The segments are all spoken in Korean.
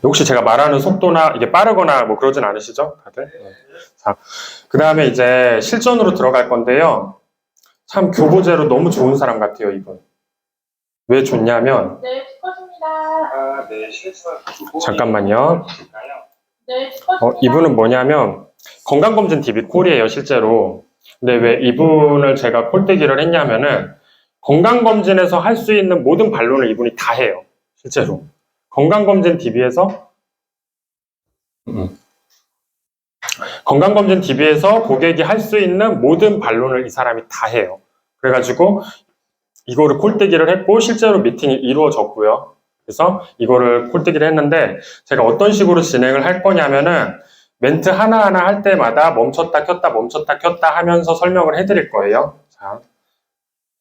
혹시 제가 말하는 속도나 이게 빠르거나 뭐 그러진 않으시죠? 다들? 자, 그 다음에 이제 실전으로 들어갈 건데요. 참 교보제로 너무 좋은 사람 같아요, 이분. 왜 좋냐면, 네, 축하드립니다. 네, 실전 잠깐만요. 네, 축하드립니다. 이분은 뭐냐면, 건강검진 DB 콜이에요, 실제로. 근데 왜 이분을 제가 콜대기를 했냐면은, 건강검진에서 할 수 있는 모든 반론을 이분이 다 해요, 실제로. 건강검진 DB에서 건강검진 DB에서 고객이 할 수 있는 모든 반론을 이 사람이 다 해요. 그래가지고 이거를 콜대기를 했고 실제로 미팅이 이루어졌고요. 그래서 이거를 콜대기를 했는데 제가 어떤 식으로 진행을 할 거냐면은 멘트 하나하나 할 때마다 멈췄다 켰다 하면서 설명을 해드릴 거예요. 자,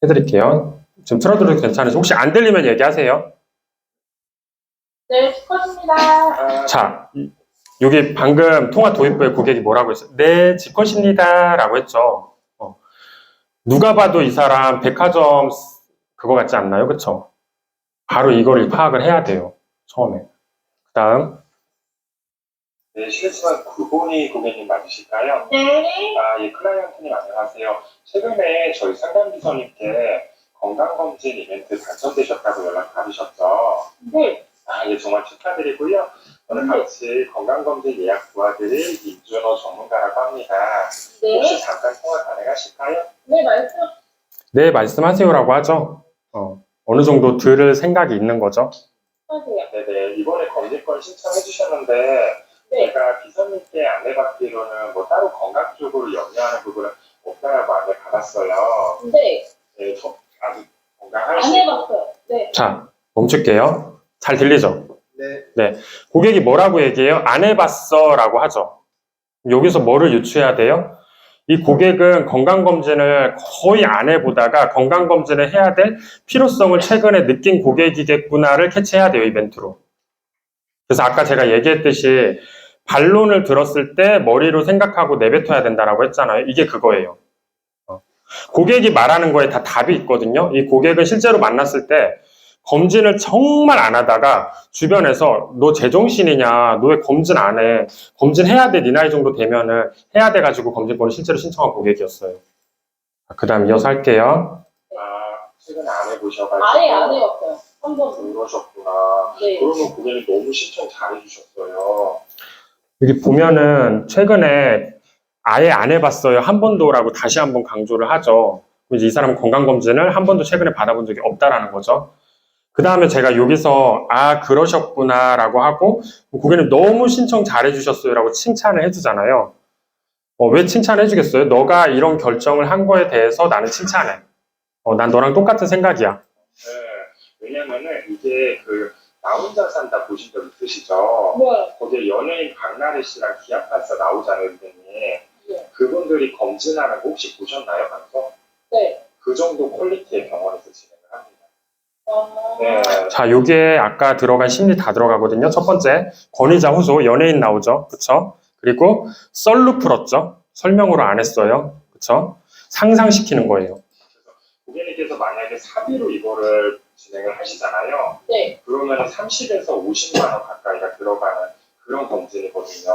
해드릴게요. 지금 틀어드려도 괜찮으세요? 혹시 안 들리면 얘기하세요. 네, 축하드립니다. 자, 여기 방금 통화 도입부에 고객이 뭐라고 했어요? 네, 집컷입니다 라고 했죠. 누가 봐도 이 사람 백화점 그거 같지 않나요? 그쵸? 바로 이거를 파악을 해야 돼요. 처음에. 그 다음. 네, 실전 구본이 고객님 맞으실까요? 네. 예, 클라이언트님 안녕하세요. 최근에 저희 상담비서님께 건강검진 이벤트 당첨되셨다고 연락 받으셨죠? 네. 예, 정말 축하드리고요. 오늘 같이 건강검진 예약 도와드릴 임준호 전문가라고 합니다. 네. 혹시 잠깐 통화 가능하실까요? 네, 말씀. 네, 말씀하세요라고 하죠. 어느 정도 들을 생각이 있는 거죠. 하세요. 네네, 이번에 검진권 신청해 주셨는데 네. 제가 비서님께 안내받기로는 뭐 따로 건강 쪽으로 염려하는 부분은 없다라고 안내 받았어요. 네. 네, 저 아주 안 건강하시고. 해봤어요. 네. 자, 멈출게요. 잘 들리죠? 네. 고객이 뭐라고 얘기해요? 안 해봤어 라고 하죠. 여기서 뭐를 유추해야 돼요? 이 고객은 건강검진을 거의 안 해보다가 건강검진을 해야 될 필요성을 최근에 느낀 고객이겠구나를 캐치해야 돼요, 이벤트로. 그래서 아까 제가 얘기했듯이 반론을 들었을 때 머리로 생각하고 내뱉어야 된다라고 했잖아요. 이게 그거예요. 고객이 말하는 거에 다 답이 있거든요. 이 고객은 실제로 만났을 때 검진을 정말 안 하다가 주변에서 너 제정신이냐, 너 왜 검진 안 해? 검진해야 돼, 네 나이 정도 되면은 해야 돼가지고 검진권을 실제로 신청한 고객이었어요. 그 다음 이어서 할게요. 최근에 안 해보셔가지고. 아예 안 해봤어요. 한 번. 그러셨구나. 네. 그러면 고객님 너무 신청 잘해주셨어요. 여기 보면은 최근에 아예 안 해봤어요. 한 번도라고 다시 한번 강조를 하죠. 이제 이 사람은 건강검진을 한 번도 최근에 받아본 적이 없다라는 거죠. 그 다음에 제가 여기서 그러셨구나 라고 하고 고객님 너무 신청 잘해주셨어요 라고 칭찬을 해주잖아요. 왜 칭찬해 주겠어요? 너가 이런 결정을 한 거에 대해서 나는 칭찬해. 난 너랑 똑같은 생각이야. 네. 왜냐면은 이게 나 혼자 산다 보신 적 있으시죠? 네. 거기에 연예인 박나래 씨랑 기아판사 나오잖아요, 선생님. 네. 그분들이 검진하는 거 혹시 보셨나요, 방송? 네. 그 정도 퀄리티의 병원에서 진행을 합니다. 네. 자, 여기에 아까 들어간 심리 다 들어가거든요. 첫 번째, 권위자 호소, 연예인 나오죠. 그쵸? 그리고 썰로 풀었죠. 설명으로 안 했어요. 그쵸? 상상시키는 거예요. 고객님께서 만약에 사비로 이거를 진행을 하시잖아요. 네. 그러면 30에서 50만 원 가까이가 들어가는 그런 검진이거든요.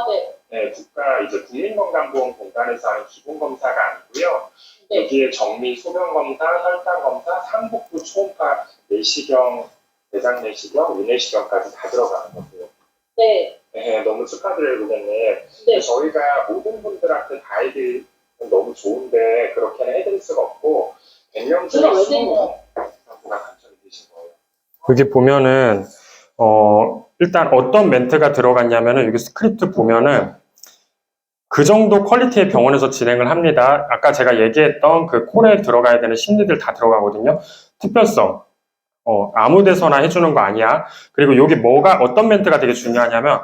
네. 네, 이제 국민건강보험공단에서 하는 기본검사가 아니고요. 네. 여기에 정밀 소변검사, 혈당검사, 상복부 초음파, 내시경, 대장 내시경, 위내시경까지 다 들어가는 거고요. 네. 네, 너무 축하드려요, 고객님. 네. 저희가 모든 분들한테 다 해드리면 너무 좋은데 그렇게는 해드릴 수가 없고 100명 중에 제가 왜 20명 정도가 당첨이 되신 거예요. 여기 보면은, 일단 어떤 멘트가 들어갔냐면은 여기 스크립트 보면은 그 정도 퀄리티의 병원에서 진행을 합니다. 아까 제가 얘기했던 그 콜에 들어가야 되는 심리들 다 들어가거든요. 특별성. 아무 데서나 해주는 거 아니야. 그리고 여기 어떤 멘트가 되게 중요하냐면,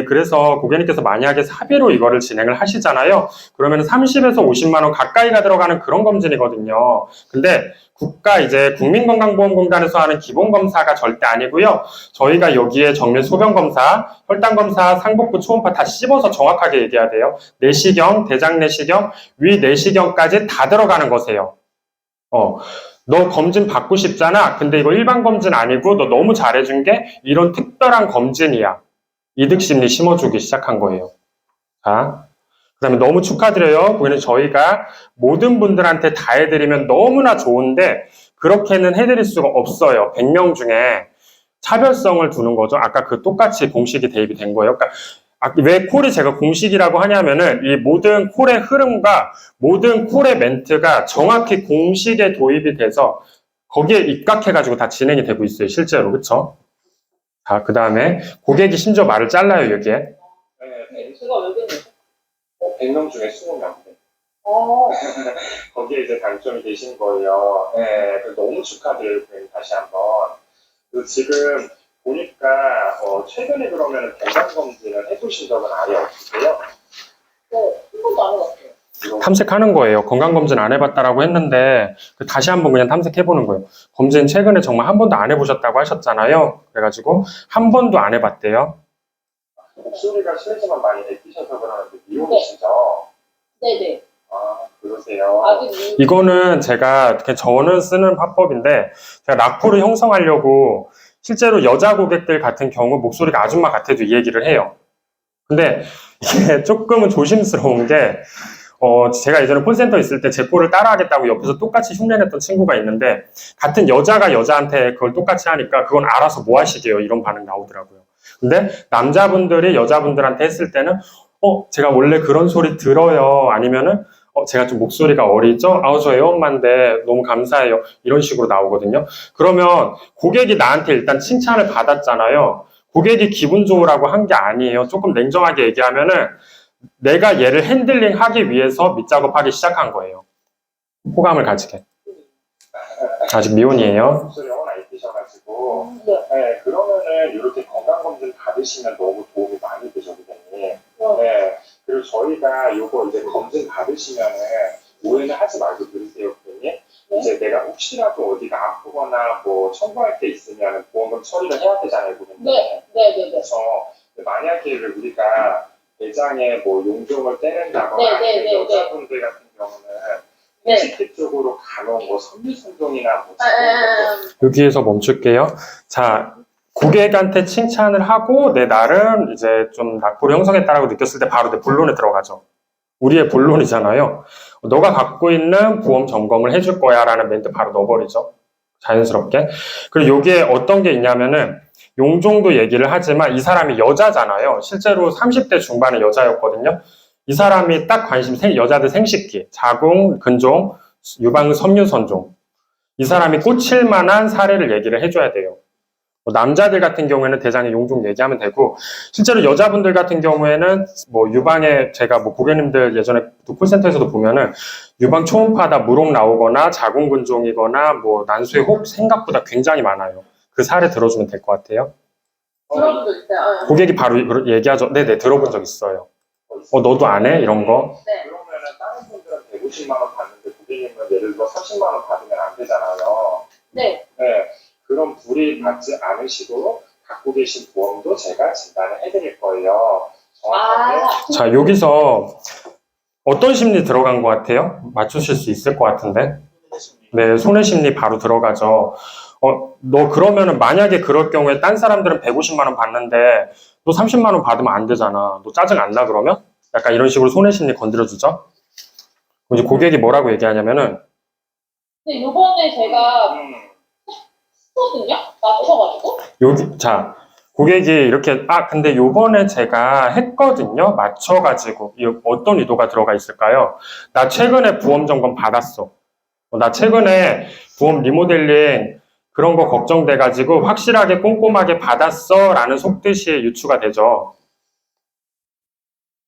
그래서 고객님께서 만약에 사비로 이거를 진행을 하시잖아요. 그러면 30에서 50만 원 가까이가 들어가는 그런 검진이거든요. 근데 국민건강보험공단에서 하는 기본검사가 절대 아니고요. 저희가 여기에 정밀 소변검사, 혈당검사, 상복부 초음파 다 씹어서 정확하게 얘기해야 돼요. 내시경, 대장 내시경, 위 내시경까지 다 들어가는 거세요. 너 검진 받고 싶잖아. 근데 이거 일반 검진 아니고 너 너무 잘해준 게 이런 특별한 검진이야. 이득심리 심어주기 시작한 거예요. 자, 그 다음에 너무 축하드려요. 고객님, 저희가 모든 분들한테 다 해드리면 너무나 좋은데 그렇게는 해드릴 수가 없어요. 100명 중에 차별성을 두는 거죠. 아까 그 똑같이 공식이 대입이 된 거예요. 그러니까 왜 콜이 제가 공식이라고 하냐면은 이 모든 콜의 흐름과 모든 콜의 멘트가 정확히 공식에 도입이 돼서 거기에 입각해가지고 다 진행이 되고 있어요. 실제로. 그쵸? 자, 그 다음에 고객이 심지어 말을 잘라요. 여기에. 네, 제가 왜 그랬지? 100명 중에 20명. 어, 거기에 이제 당첨이 되신 거예요. 네, 그래서 너무 축하드려요. 고객님, 다시 한번. 그 지금 보니까 최근에 그러면 건강검진을 해보신 적은 아예 없으세요? 한 번도 안 해봤어요. 탐색하는 거예요. 건강검진 안 해봤다라고 했는데 다시 한번 그냥 탐색해보는 거예요. 검진 최근에 정말 한 번도 안 해보셨다고 하셨잖아요. 그래가지고 한 번도 안 해봤대요. 목소리가 실례지만 많이 내끼셔서 그러는데 미혼이시죠? 네네. 아, 그러세요? 아직 이거는 제가 그냥 저는 쓰는 화법인데 제가 라포를 형성하려고 실제로 여자 고객들 같은 경우 목소리가 아줌마 같아도 이 얘기를 해요. 근데 이게 조금은 조심스러운 게 제가 예전에 콜센터 있을 때 제 콜을 따라하겠다고 옆에서 똑같이 흉내냈던 친구가 있는데 같은 여자가 여자한테 그걸 똑같이 하니까 그건 알아서 뭐 하시게요 이런 반응 나오더라고요. 근데 남자분들이 여자분들한테 했을 때는 제가 원래 그런 소리 들어요. 아니면은 제가 좀 목소리가 어리죠? 저 애엄마인데 너무 감사해요. 이런 식으로 나오거든요. 그러면 고객이 나한테 일단 칭찬을 받았잖아요. 고객이 기분 좋으라고 한 게 아니에요. 조금 냉정하게 얘기하면은 내가 얘를 핸들링 하기 위해서 밑작업하기 시작한 거예요. 호감을 가지게. 아직 미혼이에요. 목소리 너무 내끼셔가지고 네. 네, 그러면은 이렇게 건강검진 받으시면 너무 도움이 많이 되죠, 고객님. 어, 네, 그리고 저희가 이거 이제 검진 받으시면은 오해는 하지 말고 들으세요, 고객님. 네. 이제 내가 혹시라도 어디가 아프거나 뭐 청구할 게 있으면 보험금 처리를 해야 되잖아요, 고객님. 네네네. 그래서 만약에 우리가 대장에 뭐 용종을 떼낸다거나 네. 여자분들 같은 경우는 네. CT 쪽으로 간혹 뭐 섬유선동이나 뭐 여기에서 멈출게요. 자, 고객한테 칭찬을 하고 내 나름 이제 좀 낙보를 형성했다라고 느꼈을 때 바로 내 본론에 들어가죠. 우리의 본론이잖아요. 너가 갖고 있는 보험 점검을 해줄 거야 라는 멘트 바로 넣어버리죠. 자연스럽게. 그리고 여기에 어떤 게 있냐면은 용종도 얘기를 하지만 이 사람이 여자잖아요. 실제로 30대 중반의 여자였거든요. 이 사람이 딱 여자들 생식기, 자궁, 근종, 유방, 섬유선종. 이 사람이 꽂힐 만한 사례를 얘기를 해줘야 돼요. 남자들 같은 경우에는 대장의 용종 얘기하면 되고, 실제로 여자분들 같은 경우에는 뭐 유방에 제가 뭐 고객님들 예전에 콜센터에서도 보면은 유방 초음파다 무록 나오거나 자궁근종이거나 뭐 난수의 혹 생각보다 굉장히 많아요. 그 사례 들어주면 될 것 같아요. 들어본 적 있어요. 고객이 바로 얘기하죠. 네네, 들어본 적 있어요. 너도 안 해? 이런 거. 네. 그러면은 다른 분들은 150만 원 받는데 고객님은 예를 들어 30만 원 받으면 안 되잖아요. 네. 네. 그럼 불이익 받지 않으시도록 갖고 계신 보험도 제가 진단을 해드릴 거예요. 정확하게. 자, 여기서 어떤 심리 들어간 것 같아요? 맞추실 수 있을 것 같은데. 네, 손해 심리 바로 들어가죠. 너 그러면은 만약에 그럴 경우에 딴 사람들은 150만 원 받는데 너 30만 원 받으면 안 되잖아. 너 짜증 안 나 그러면? 약간 이런 식으로 손해 심리 건드려주죠. 이제 고객이 뭐라고 얘기하냐면은 근데 요번에 제가 했거든요? 맞춰가지고. 자, 고객이 이렇게 근데 요번에 제가 했거든요. 맞춰가지고 어떤 의도가 들어가 있을까요? 나 최근에 보험 점검 받았어. 나 최근에 보험 리모델링 그런 거 걱정돼가지고 확실하게 꼼꼼하게 받았어 라는 속뜻이 유추가 되죠.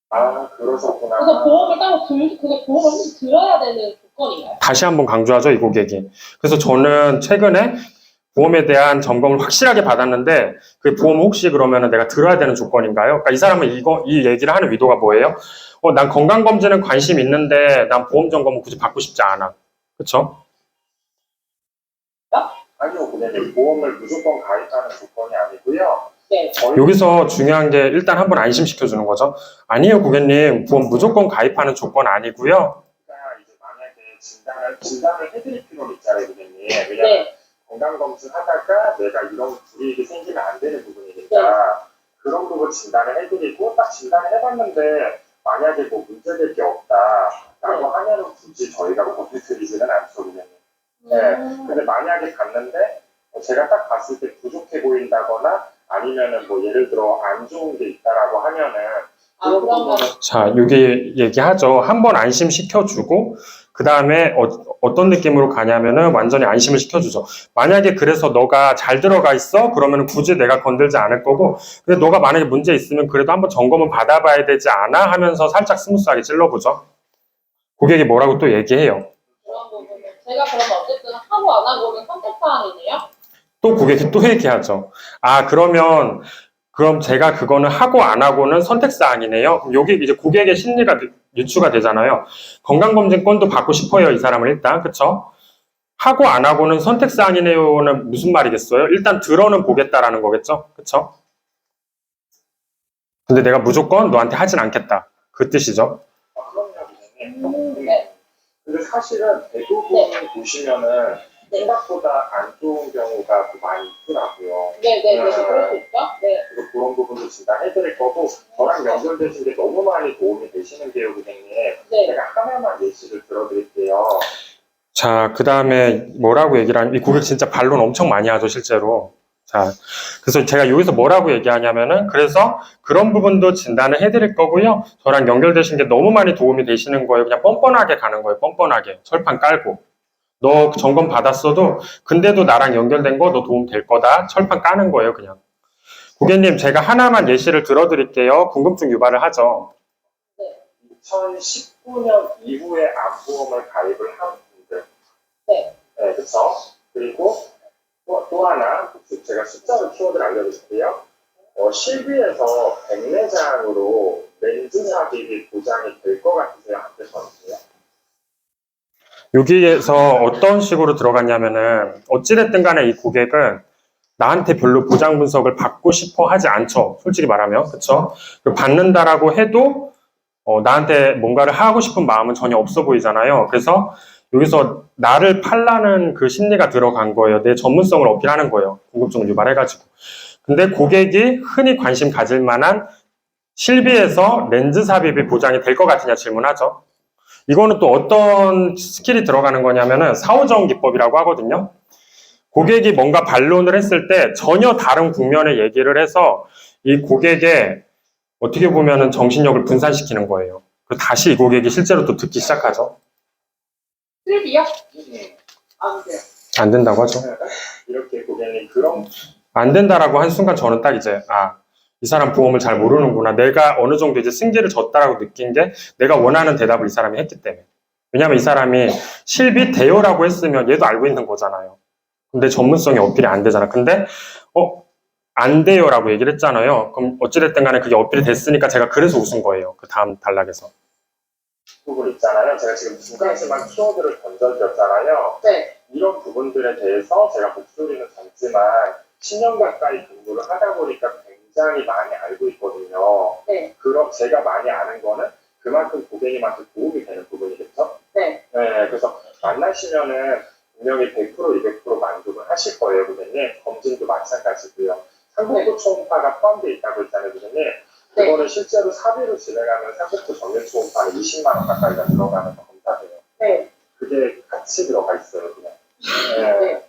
아, 그러셨구나. 그래서 보험을 따로 그게 보험을 혹시 들어야 되는 조건인가요? 다시 한번 강조하죠, 이 고객이. 그래서 저는 최근에 보험에 대한 점검을 확실하게 받았는데 그 보험 혹시 그러면은 내가 들어야 되는 조건인가요? 그러니까 이 사람은 이 얘기를 하는 의도가 뭐예요? 난 건강검진은 관심 있는데 난 보험 점검은 굳이 받고 싶지 않아. 그쵸? 아니요, 고객님. 보험을 무조건 가입하는 조건이 아니고요. 네. 여기서 중요한 게 일단 한번 안심시켜주는 거죠. 아니에요, 고객님. 보험 무조건 가입하는 조건 아니고요. 이제 만약에 진단을 진단을 해드릴 필요는 있잖아요, 고객님. 왜냐면 네. 건강검진 하다가 내가 이런 불이익이 생기면 안 되는 부분이니까 그런 부분 진단을 해드리고 딱 진단을 해봤는데 만약에 뭐 문제될 게 없다라고 하면은 굳이 저희가 보내드리지는 않죠, 고객님. 근데 만약에 갔는데 제가 딱 봤을 때 부족해 보인다거나 아니면은 뭐 예를 들어 안 좋은 게 있다라고 하면은 그런 그런 거. 부분은 자, 여기 얘기하죠. 한번 안심시켜주고, 그 다음에 어떤 느낌으로 가냐면은 완전히 안심을 시켜주죠. 만약에 그래서 너가 잘 들어가 있어? 그러면 굳이 내가 건들지 않을 거고, 근데 너가 만약에 문제 있으면 그래도 한번 점검은 받아봐야 되지 않아? 하면서 살짝 스무스하게 찔러보죠. 고객이 뭐라고 또 얘기해요. 그런 부분은 제가 그러면 어쨌든 하고 안 하고는 선택사항이네요. 또 고객이 또 얘기하죠. 아, 그럼 제가 그거는 하고 안 하고는 선택사항이네요. 그럼 여기 이제 고객의 심리가 유추가 되잖아요. 건강검진권도 받고 싶어요, 이 사람은 일단. 그쵸? 하고 안 하고는 선택사항이네요는 무슨 말이겠어요? 일단 들어는 보겠다라는 거겠죠? 그쵸? 근데 내가 무조건 너한테 하진 않겠다. 그 뜻이죠. 그럼요, 고객님. 네. 근데 사실은 대부분 보시면은 생각보다 안 좋은 경우가 많이 있더라고요. 네네네. 그럴 수 있죠. 네. 그래서 그런 부분도 진단해드릴 거고 저랑 연결되신 게 너무 많이 도움이 되시는 게요, 고객님. 네. 제가 하나만 예시를 들어드릴게요. 자, 그 다음에 뭐라고 얘기를 하냐면, 이 고객 진짜 반론 엄청 많이 하죠, 실제로. 자, 그래서 제가 여기서 뭐라고 얘기하냐면은, 그래서 그런 부분도 진단을 해드릴 거고요. 저랑 연결되신 게 너무 많이 도움이 되시는 거예요. 그냥 뻔뻔하게 가는 거예요, 뻔뻔하게. 철판 깔고. 너 점검 받았어도, 근데도 나랑 연결된 거 너 도움 될 거다. 철판 까는 거예요, 그냥. 고객님, 제가 하나만 예시를 들어드릴게요. 궁금증 유발을 하죠. 2019년 이후에 암보험을 가입을 한 분들. 네. 네, 그쵸? 그리고 또 하나, 제가 숫자로 키워드를 알려드릴게요. 실비에서 백내장으로 렌즈 삽입이 보장이 될 것 같으세요? 안 될 것 같으세요? 여기에서 어떤 식으로 들어갔냐면은, 어찌됐든 간에 이 고객은 나한테 별로 보장 분석을 받고 싶어 하지 않죠. 솔직히 말하면. 그쵸? 그리고 받는다라고 해도, 나한테 뭔가를 하고 싶은 마음은 전혀 없어 보이잖아요. 그래서 여기서 나를 팔라는 그 심리가 들어간 거예요. 내 전문성을 어필하는 거예요. 궁금증을 유발해가지고. 근데 고객이 흔히 관심 가질 만한 실비에서 렌즈 삽입이 보장이 될 것 같으냐 질문하죠. 이거는 또 어떤 스킬이 들어가는 거냐면은 사후정 기법이라고 하거든요. 고객이 뭔가 반론을 했을 때 전혀 다른 국면의 얘기를 해서 이 고객의 어떻게 보면은 정신력을 분산시키는 거예요. 다시 이 고객이 실제로 또 듣기 시작하죠. 슬비요? 안 돼요. 안 된다고 하죠. 이렇게 고객님 그런 안 된다라고 한 순간 저는 딱 이제 이 사람 보험을 잘 모르는구나. 내가 어느 정도 이제 승기를 졌다라고 느낀 게 내가 원하는 대답을 이 사람이 했기 때문에. 왜냐면 이 사람이 실비 대여라고 했으면 얘도 알고 있는 거잖아요. 근데 전문성이 어필이 안 되잖아. 근데 안 돼요라고 얘기를 했잖아요. 그럼 어찌됐든 간에 그게 어필이 됐으니까 제가 그래서 웃은 거예요. 그 다음 단락에서. 부분 있잖아요. 제가 지금 두 가지만 키워드를 던져드렸잖아요. 네. 이런 부분들에 대해서 제가 목소리는 작지만 10년 가까이 근무를 하다 보니까 굉장히 많이 알고 있거든요. 네. 그럼 제가 많이 아는 거는 그만큼 고객님한테 도움이 되는 부분이겠죠? 네. 네, 그래서 만나시면은 분명히 100% 200% 만족을 하실 거예요, 고객님. 검진도 마찬가지고요. 상복부 초음파가 포함되어 있다고 했잖아요, 고객님. 그거는 실제로 사비로 진행하면 상복부 정밀 초음파는 20만 원 가까이가 들어가면서 검사돼요. 네. 그게 같이 들어가 있어요, 그냥. 네.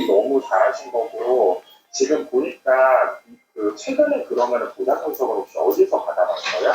너무 잘하신 거고 지금 보니까 최근에 그러면은 보장 분석을 혹시 어디서 받아봤어요?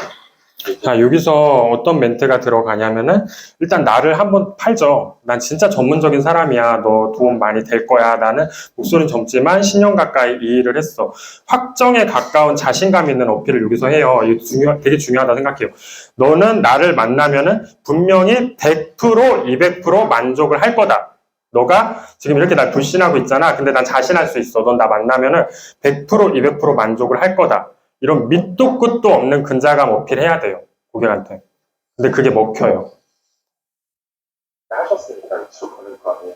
자, 여기서 어떤 멘트가 들어가냐면은 일단 나를 한번 팔죠. 난 진짜 전문적인 사람이야. 너 도움 많이 될 거야. 나는 목소리는 젊지만 10년 가까이 이 일을 했어. 확정에 가까운 자신감 있는 어필을 여기서 해요. 이거 되게 중요하다 생각해요. 너는 나를 만나면은 분명히 100%, 200% 만족을 할 거다. 너가 지금 이렇게 날 불신하고 있잖아. 근데 난 자신할 수 있어. 넌 나 만나면은 100%, 200% 만족을 할 거다. 이런 밑도 끝도 없는 근자감 어필해야 돼요. 고객한테. 근데 그게 먹혀요. 하셨으니까 그거는 거예요.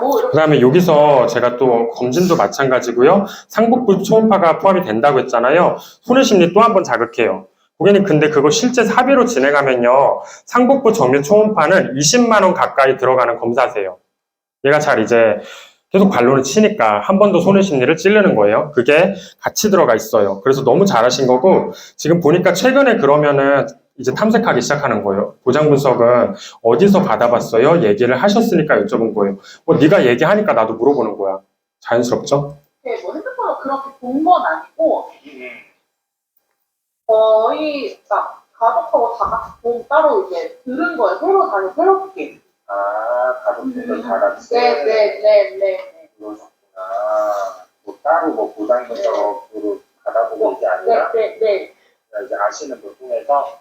뭐, 이렇게. 그 다음에 여기서 제가 또 검진도 마찬가지고요. 상복부 초음파가 포함이 된다고 했잖아요. 손해심리 또 한 번 자극해요. 고객님, 근데 그거 실제 사비로 진행하면요. 상복부 정밀 초음파는 20만 원 가까이 들어가는 검사세요. 얘가 잘 이제 계속 반론을 치니까 한 번 더 손해 심리를 찌르는 거예요. 그게 같이 들어가 있어요. 그래서 너무 잘하신 거고, 지금 보니까 최근에 그러면은 이제 탐색하기 시작하는 거예요. 보장 분석은 어디서 받아봤어요? 얘기를 하셨으니까 여쭤본 거예요. 네가 얘기하니까 나도 물어보는 거야. 자연스럽죠? 네, 뭐 핸드폰을 그렇게 본 건 아니고 거의 막 가족하고 다 같이 따로 이제 들은 거예요. 서로 다시 새롭게. 가족분들 다 같이. 네. 그러셨구나. 뭐 따로 뭐 보장 분석으로 받아보고 이게 아니라 네. 이제 아시는 분 통해서.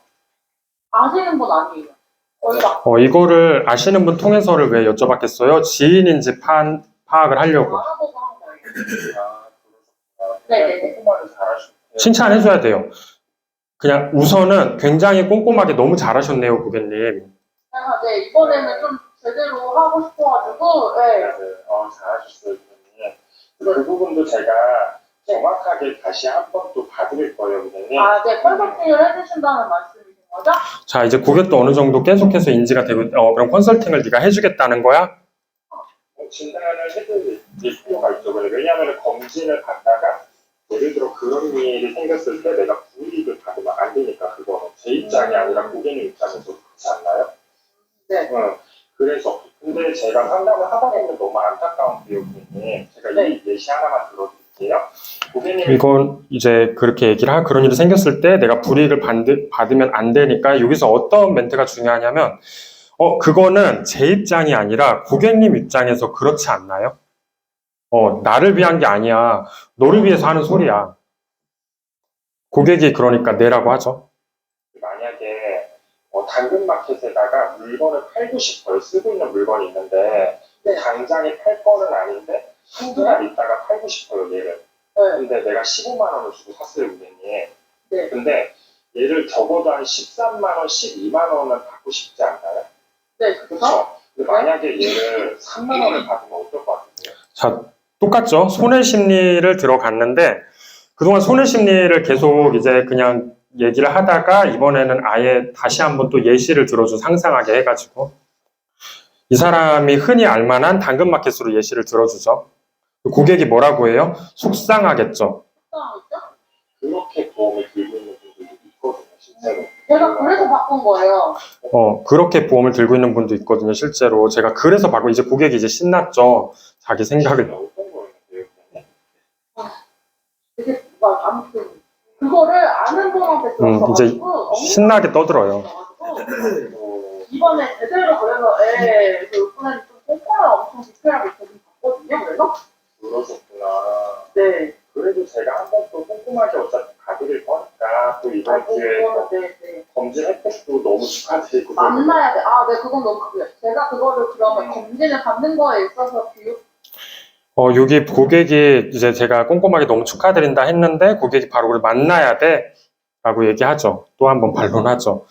아시는 분 아니에요. 거의 막 이거를 아시는 분 통해서를 왜 여쭤봤겠어요? 지인인지 파악을 하려고. 알아보고 한 거예요. 그러셨구나. 네네네. 꼼꼼하게 잘하셨네요. 칭찬해줘야 돼요. 그냥 우선은 굉장히 꼼꼼하게 너무 잘하셨네요, 고객님. 네, 이번에는 좀 제대로 하고 싶어가지고, 네. 잘하셨어요, 고객님. 그 부분도 제가 정확하게 다시 한 번 또 봐드릴 거예요, 고객님. 네, 컨설팅을 해주신다는 말씀이신 거죠? 자, 이제 고객도 어느 정도 계속해서 인지가 되고, 그럼 컨설팅을 네가 해주겠다는 거야? 진단을 해드릴 필요가 있죠. 왜냐하면 검진을 받다가 예를 들어 그런 일이 생겼을 때 내가 불이익을 받으면 안 되니까 그거는 제 입장이 아니라 고객님 입장에서 그렇지 않나요? 네. 그래서 근데 제가 상담을 하다 보면 너무 안타까운 게요, 고객님. 제가 이 예시 하나만 들어드릴게요. 고객님 이건 이제 그렇게 그런 일이 생겼을 때 내가 불이익을 받으면 안 되니까 여기서 어떤 멘트가 중요하냐면, 그거는 제 입장이 아니라 고객님 입장에서 그렇지 않나요? 나를 위한 게 아니야. 너를 위해서 하는 소리야. 고객이 그러니까 내라고 하죠. 만약에 당근마켓에다가 물건을 팔고 싶어요. 쓰고 있는 물건이 있는데 네. 당장에 팔 거는 아닌데 한두 달 있다가 팔고 싶어요, 얘를. 네. 근데 내가 15만 원을 주고 샀어요, 고객님. 네. 근데 얘를 적어도 한 13만 원, 12만 원은 받고 싶지 않나요? 네, 그렇죠? 근데 만약에 얘를 3만 원을 받으면 어떨 것 같으세요? 자, 똑같죠? 손해 심리를 들어갔는데, 그동안 손해 심리를 계속 이제 그냥 얘기를 하다가, 이번에는 아예 다시 한번 또 예시를 들어줘 상상하게 해가지고, 이 사람이 흔히 알만한 당근마켓으로 예시를 들어주죠. 고객이 뭐라고 해요? 속상하겠죠. 그렇게 보험을 들고 있는 분들도 있거든요, 실제로. 제가 그래서 바꾼 거예요. 그렇게 보험을 들고 있는 분도 있거든요, 실제로. 제가 그래서 바고 이제 고객이 이제 신났죠. 자기 생각을. 어떤 거였는데요? 되게 막 아무튼 그거를 아는 분한테 이제 들어가지고 신나게 떠들어요. 이번에 제대로 그래서 이번에는 좀 꼼꼼하게 엄청 디테일하게 보긴 봤거든요. 그래서 그러셨구나. 네. 그래도 제가 한 번 또 꼼꼼하게 어차피 가드릴 거니까 또 이번 기회에 또 네. 검진 혜택도 너무 축하드리고. 만나야 돼. 네, 그건 너무 크고요. 제가 그거를 그러면 검진을 받는 거에 있어서 여기 고객이 이제 제가 꼼꼼하게 너무 축하드린다 했는데 고객이 바로 그걸 만나야 돼 라고 얘기하죠. 또 한 번 반론하죠.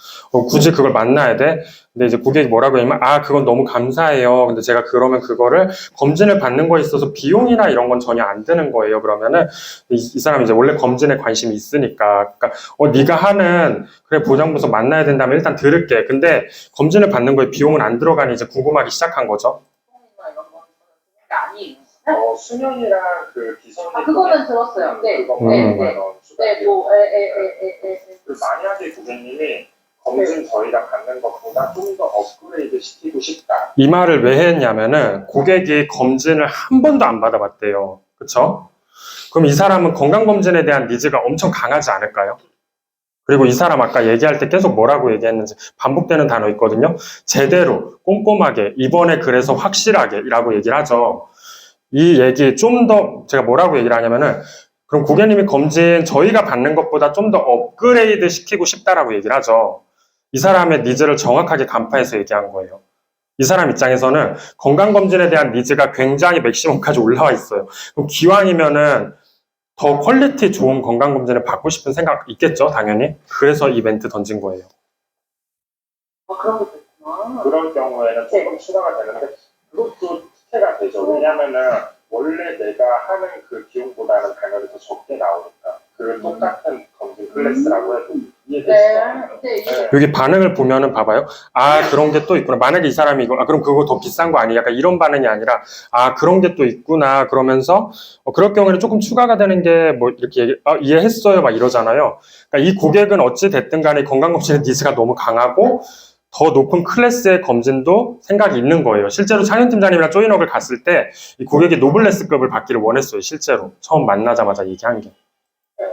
굳이 그걸 만나야 돼? 근데 이제 고객이 뭐라고 하냐면 그건 너무 감사해요. 근데 제가 그러면 그거를 검진을 받는 거에 있어서 비용이나 이런 건 전혀 안 드는 거예요. 그러면은 이 사람이 이제 원래 검진에 관심이 있으니까 그러니까 네가 하는 그래 보장부서 만나야 된다면 일단 들을게. 근데 검진을 받는 거에 비용은 안 들어가니 이제 궁금하기 시작한 거죠. 아니에요. 수면이랑 그 기선이 그거는 들었어요. 네. 만약에 고객님이 검진 저희가 받는 것보다 좀 더 업그레이드 시키고 싶다. 이 말을 왜 했냐면은 고객이 검진을 한 번도 안 받아봤대요. 그쵸? 그럼 이 사람은 건강검진에 대한 니즈가 엄청 강하지 않을까요? 그리고 이 사람 아까 얘기할 때 계속 뭐라고 얘기했는지 반복되는 단어 있거든요. 제대로, 꼼꼼하게, 이번에 그래서 확실하게 라고 얘기를 하죠. 이 얘기 좀 더 제가 뭐라고 얘기를 하냐면은 그럼 고객님이 검진 저희가 받는 것보다 좀 더 업그레이드 시키고 싶다라고 얘기를 하죠. 이 사람의 니즈를 정확하게 간파해서 얘기한 거예요. 이 사람 입장에서는 건강검진에 대한 니즈가 굉장히 맥시멈까지 올라와 있어요. 그럼 기왕이면은 더 퀄리티 좋은 건강검진을 받고 싶은 생각 있겠죠, 당연히. 그래서 이 멘트 던진 거예요. 그런 것도 있구나. 그럴 경우에는 조금 추가가 되는데 그것도 특혜가 되죠. 왜냐면은 원래 내가 하는 그 비용보다는 당연히 더 적게 나오니까 그 똑같은 검진 클래스라고 해도 이해되죠? 네, 이게 여기 반응을 보면은 봐봐요. 아, 그런 게 또 있구나. 만약에 이 사람이 이거, 아, 그럼 그거 더 비싼 거 아니야? 약간 이런 반응이 아니라, 아, 그런 게 또 있구나. 그러면서, 그럴 경우에는 조금 추가가 되는 게, 뭐, 이렇게 이해했어요. 막 이러잖아요. 그러니까 이 고객은 어찌 됐든 간에 건강검진의 니즈가 너무 강하고, 더 높은 클래스의 검진도 생각이 있는 거예요. 실제로 창현팀장님이랑 조인업을 갔을 때, 이 고객이 노블레스급을 받기를 원했어요. 실제로. 처음 만나자마자 얘기한 게.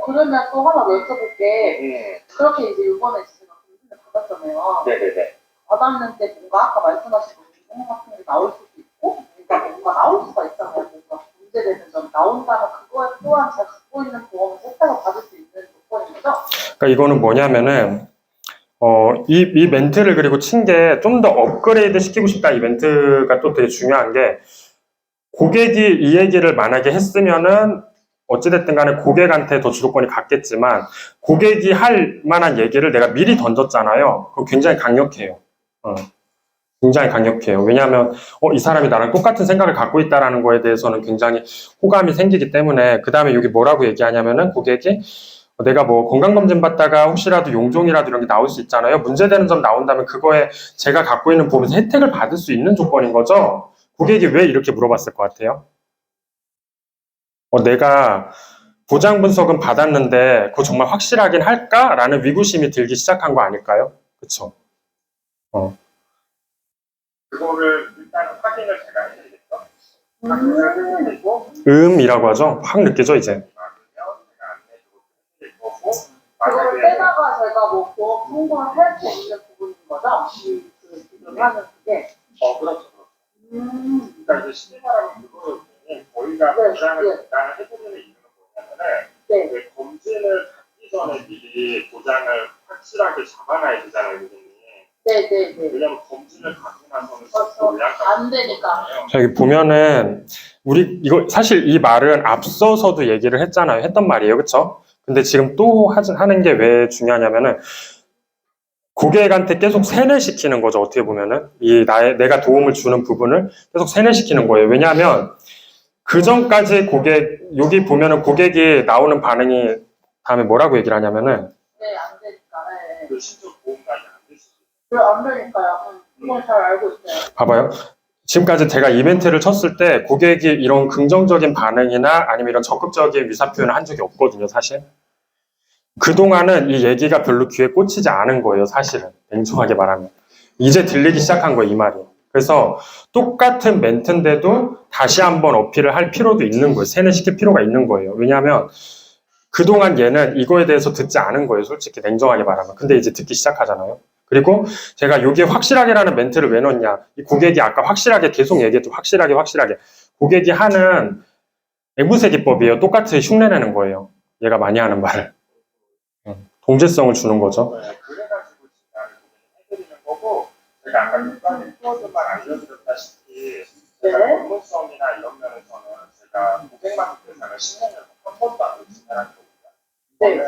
그러면 또 하나 여쭤볼게. 네. 그렇게 이제 이번에 제가 검진을 받았잖아요. 네네네. 받았는데 뭔가 아까 말씀하신 부분 같은 게 나올 수도 있고, 그러니까 뭔가 나올 수가 있잖아요. 뭔가 문제되는 점이 나온다면 그거에 또한 제가 갖고 있는 보험을 혜택을 받을 수 있는 조건인 거죠? 그러니까 이거는 뭐냐면은, 이 멘트를 그리고 친 게 좀 더 업그레이드 시키고 싶다. 이 멘트가 또 되게 중요한 게, 고객이 이 얘기를 만약에 했으면은, 어찌됐든 간에 고객한테 더 주도권이 갔겠지만, 고객이 할 만한 얘기를 내가 미리 던졌잖아요. 그거 굉장히 강력해요. 굉장히 강력해요. 왜냐하면, 이 사람이 나랑 똑같은 생각을 갖고 있다라는 거에 대해서는 굉장히 호감이 생기기 때문에, 그 다음에 여기 뭐라고 얘기하냐면은, 고객이, 내가 뭐 건강검진 받다가 혹시라도 용종이라도 이런 게 나올 수 있잖아요. 문제되는 점 나온다면 그거에 제가 갖고 있는 보험에서 혜택을 받을 수 있는 조건인 거죠. 고객이 왜 이렇게 물어봤을 것 같아요? 내가 보장 분석은 받았는데 그거 정말 확실하긴 할까라는 위구심이 들기 시작한 거 아닐까요? 그쵸? 그거를 일단은 확인을 제가 해드리겠죠. 확인을 해드리고, 이라고 하죠. 확 느껴져 이제. 그거를 빼다가 제가 뭐 보험 통보를 할 수 있는 부분인 거죠? 지금 하는 그게. 그렇죠. 그러니까 이제 쉽게 말하면 그거는 저희가 네, 보장을 네. 일단은 해드리는 이유는 뭐냐면은 네. 그 검진을 받기 전에 미리 보장을 확실하게 잡아놔야 되잖아요, 선생님. 네네네. 왜냐면 검진을 받고 나서는 그렇죠. 안 되니까. 자, 여기 보면은 이거 사실 이 말은 앞서서도 얘기를 했던 말이에요. 그쵸? 근데 지금 또 하는 게 왜 중요하냐면은 고객한테 계속 세뇌시키는 거죠. 어떻게 보면은 내가 도움을 주는 부분을 계속 세뇌시키는 거예요. 왜냐하면 그 전까지 여기 보면은 고객이 나오는 반응이 다음에 뭐라고 얘기를 하냐면은 네, 안 되니까. 네. 그 신청 보험까지 안 될 수도 안 되니까요. 그건 잘 알고 있어요. 봐봐요. 지금까지 제가 이벤트를 쳤을 때 고객이 이런 긍정적인 반응이나 아니면 이런 적극적인 의사 표현을 한 적이 없거든요, 사실. 그동안은 이 얘기가 별로 귀에 꽂히지 않은 거예요, 사실은. 냉정하게 말하면. 이제 들리기 시작한 거예요, 이 말이. 그래서 똑같은 멘트인데도 다시 한번 어필을 할 필요도 있는 거예요. 세뇌시킬 필요가 있는 거예요. 왜냐하면 그동안 얘는 이거에 대해서 듣지 않은 거예요, 솔직히 냉정하게 말하면. 근데 이제 듣기 시작하잖아요. 그리고 제가 여기에 확실하게라는 멘트를 왜 넣냐. 이 고객이 아까 확실하게 계속 얘기했죠. 확실하게. 고객이 하는 앵무새 기법이에요. 똑같이 흉내내는 거예요. 얘가 많이 하는 말을. 동질성을 주는 거죠. 그래가지고 진단을 해드리는 거고, 제가 아까 일반인 키워드만 알려드렸다시피 제가 전문성이나 이런 면에서는 제가 고객만 대상을 10년을 한 번도 안 진단한 겁니다. 저는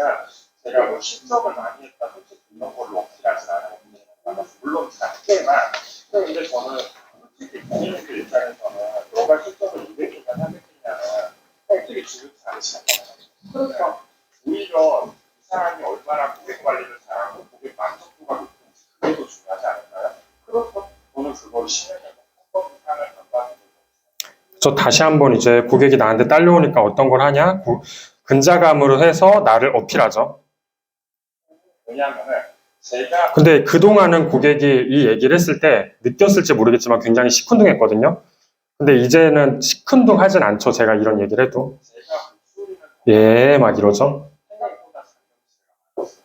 제가 뭐 실적을 많이 했다, 솔직히 이런 걸로 어필하지 않아요. 물론 잘했지만, 근데 저는 솔직히 국민들 입장에서는 너가 실적을 200이냐 300이냐는 솔직히 중요치 않지 않아요. 그렇죠. 오히려 이 사람이 얼마나 고객 관리를 잘하고 고객 만족도가 높은지 그게 더 중요하지 않을까요? 그렇죠. 저는 그걸 실행해서 한번 이상을 간과하는 저 다시 한번 이제 고객이 나한테 딸려오니까 어떤 걸 하냐? 근자감으로 해서 나를 어필하죠. 왜냐하면은 제가 근데 그동안은 고객이 이 얘기를 했을 때 느꼈을지 모르겠지만 굉장히 시큰둥했거든요. 근데 이제는 시큰둥하진 않죠. 제가 이런 얘기를 해도. 제가 목소리는 예, 막 이러죠. 생각보다 장점치가 많았어요.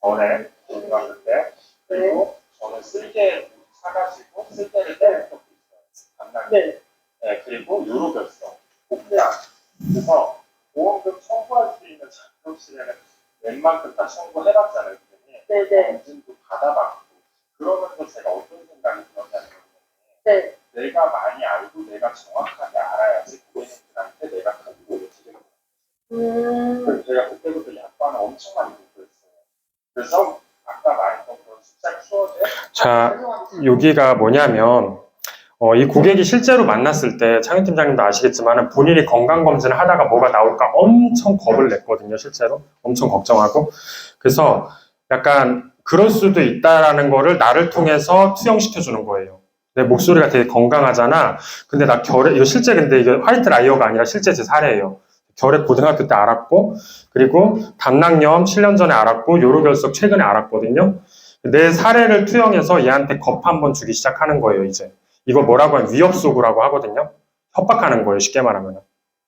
전에 공부하는데 그리고 저는 쓸개 사가지고 쓸개를 떼는 것도 있어요. 간단히. 네, 그리고 유로 결성, 복장. 그래서 보험금 청구할 수 있는 장점치에는 웬만큼 다 청구해봤잖아요. 검진도 받아봤고 그러면서 제가 어떤 생각이 들었냐면 내가 많이 알고 내가 정확하게 알아야지 고객님들한테 내가 큰 도움을 드리는 거예요. 제가 그때부터 약관을 엄청 많이 공부했어요. 그래서 아까 말했던 그런 숫자 키워드 자, 여기가 뭐냐면 이 고객이 실제로 만났을 때 창현 팀장님도 아시겠지만 본인이 건강검진을 하다가 뭐가 나올까 엄청 겁을 냈거든요. 실제로 엄청 걱정하고. 그래서 약간 그럴 수도 있다라는 거를 나를 통해서 투영시켜 주는 거예요. 내 목소리가 되게 건강하잖아. 근데 나 결핵, 이거 실제 근데 이게 화이트 라이어가 아니라 실제 제 사례예요. 결핵 고등학교 때 알았고, 그리고 담낭염 7년 전에 알았고, 요로결석 최근에 알았거든요. 내 사례를 투영해서 얘한테 겁 한번 주기 시작하는 거예요, 이제. 이거 뭐라고 하면 위협소구라고 하거든요. 협박하는 거예요, 쉽게 말하면.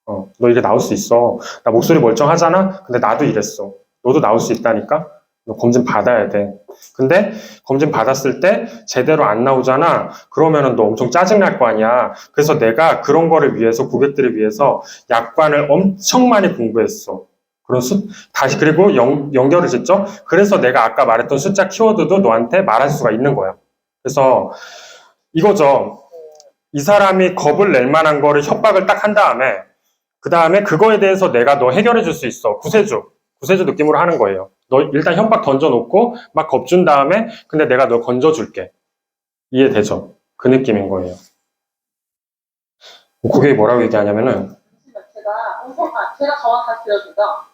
너 이게 나올 수 있어. 나 목소리 멀쩡하잖아? 근데 나도 이랬어. 너도 나올 수 있다니까? 너 검진 받아야 돼. 근데 검진 받았을 때 제대로 안 나오잖아? 그러면은 너 엄청 짜증날 거 아니야. 그래서 내가 그런 거를 위해서, 고객들을 위해서 약관을 엄청 많이 공부했어. 다시, 그리고 연결을 짓죠? 그래서 내가 아까 말했던 숫자 키워드도 너한테 말할 수가 있는 거야. 그래서 이거죠. 이 사람이 겁을 낼 만한 거를 협박을 딱 한 다음에, 그 다음에 그거에 대해서 내가 너 해결해 줄 수 있어. 구세주 느낌으로 하는 거예요. 너 일단 협박 던져놓고 막 겁준 다음에 근데 내가 너 건져줄게. 이해되죠? 그 느낌인 거예요. 고객이 뭐라고 얘기하냐면은 제가 정확하게 들려준다.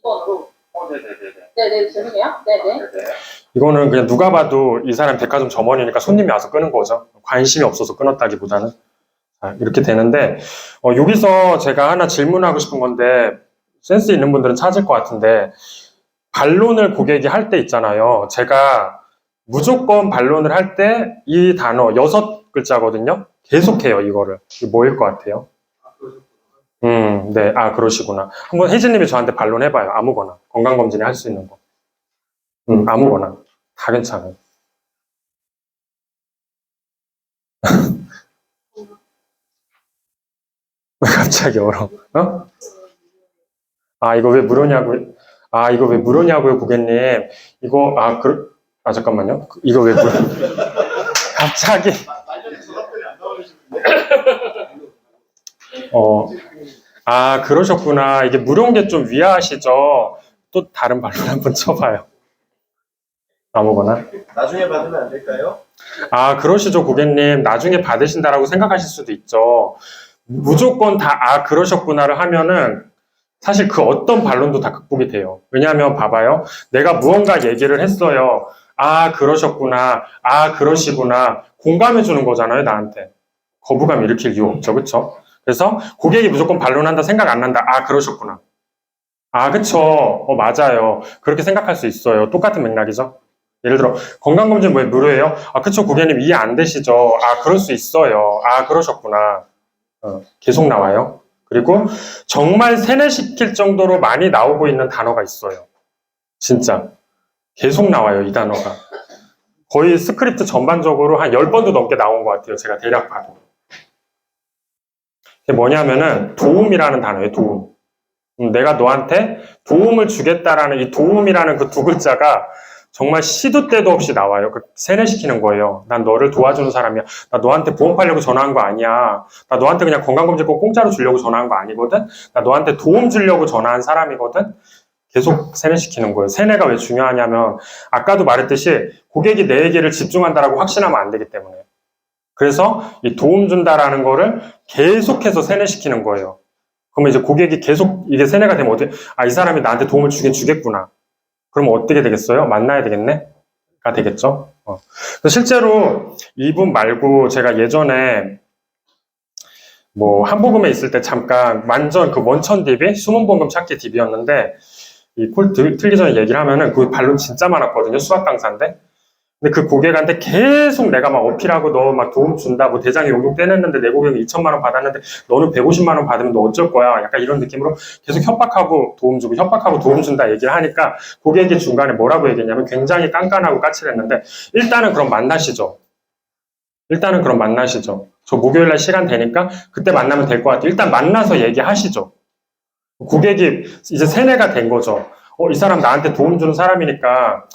2번으로. 네네네네. 네네, 죄송해요. 네네. 네네. 이거는 그냥 누가 봐도 이 사람 백화점 점원이니까 손님이 와서 끄는 거죠. 관심이 없어서 끊었다기보다는. 이렇게 되는데 여기서 제가 하나 질문하고 싶은 건데 센스 있는 분들은 찾을 것 같은데 반론을 고객이 할 때 있잖아요. 제가 무조건 반론을 할 때 이 단어 6글자거든요. 계속해요, 이거를. 이게 뭐일 것 같아요? 네. 그러시구나. 한번 혜진님이 저한테 반론해봐요. 아무거나. 건강검진에 할 수 있는 거. 아무거나. 다 괜찮아요. 왜 갑자기 얼어? 이거 왜 물으냐고요? 이거 왜 물으냐고요, 고객님? 이거, 잠깐만요. 이거 왜 물어? 갑자기. 그러셨구나. 이게 물은 게 좀 위화하시죠? 또 다른 발론 한번 쳐봐요. 아무거나. 나중에 받으면 안 될까요? 그러시죠, 고객님. 나중에 받으신다라고 생각하실 수도 있죠. 무조건 다, 그러셨구나를 하면은 사실 그 어떤 반론도 다 극복이 돼요. 왜냐하면 봐봐요. 내가 무언가 얘기를 했어요. 그러셨구나. 그러시구나. 공감해 주는 거잖아요, 나한테. 거부감 일으킬 이유 없죠, 그쵸? 그래서 고객이 무조건 반론한다 생각 안 난다. 그러셨구나. 그쵸. 맞아요. 그렇게 생각할 수 있어요. 똑같은 맥락이죠. 예를 들어 건강검진 왜 무료예요? 그쵸, 고객님 이해 안 되시죠? 그럴 수 있어요. 그러셨구나. 계속 나와요. 그리고 정말 세뇌시킬 정도로 많이 나오고 있는 단어가 있어요. 진짜. 계속 나와요, 이 단어가. 거의 스크립트 전반적으로 한 10번도 넘게 나온 것 같아요. 제가 대략 봐도. 이게 뭐냐면은 도움이라는 단어예요, 도움. 내가 너한테 도움을 주겠다라는 이 도움이라는 그 두 글자가 정말 시도 때도 없이 나와요. 세뇌시키는 거예요. 난 너를 도와주는 사람이야. 나 너한테 보험 팔려고 전화한 거 아니야. 나 너한테 그냥 건강검진 꼭 공짜로 주려고 전화한 거 아니거든. 나 너한테 도움 주려고 전화한 사람이거든. 계속 세뇌시키는 거예요. 세뇌가 왜 중요하냐면 아까도 말했듯이 고객이 내 얘기를 집중한다라고 확신하면 안 되기 때문에. 그래서 이 도움 준다라는 거를 계속해서 세뇌시키는 거예요. 그러면 이제 고객이 계속 이게 세뇌가 되면 이 사람이 나한테 도움을 주긴 주겠구나. 그럼 어떻게 되겠어요? 만나야 되겠네? 가 되겠죠? 실제로 이분 말고 제가 예전에 한보금에 있을 때 잠깐 완전 그 원천 DB, 숨은보금 찾기 DB였는데 이 콜 틀기 전에 얘기를 하면은 그 반론 진짜 많았거든요. 수학 강사인데. 근데 그 고객한테 계속 내가 막 어필하고 너 막 도움 준다, 대장에 용돈 떼냈는데 내 고객은 2천만 원 받았는데 너는 150만 원 받으면 너 어쩔 거야. 약간 이런 느낌으로 계속 협박하고 도움 주고 협박하고 도움 준다 얘기를 하니까 고객이 중간에 뭐라고 얘기했냐면 굉장히 깐깐하고 까칠했는데 일단은 그럼 만나시죠. 저 목요일날 시간 되니까 그때 만나면 될 것 같아요. 일단 만나서 얘기하시죠. 고객이 이제 세뇌가 된 거죠. 이 사람 나한테 도움 주는 사람이니까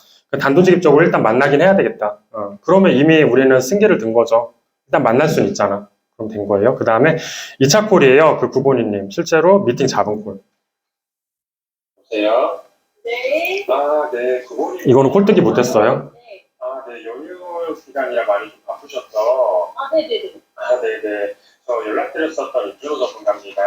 단도직입적으로 일단 만나긴 해야 되겠다. 그러면 이미 우리는 승계를 든 거죠. 일단 만날 수는 있잖아. 그럼 된 거예요. 그 다음에 2차 콜이에요. 그 구본이님. 실제로 미팅 잡은 콜. 보세요. 네. 네. 구본님. 이거는 콜뜨기 못했어요. 네. 연휴 기간이라 많이 좀 바쁘셨죠? 네네네. 네네. 저 연락드렸었던 이준호 전문가입니다.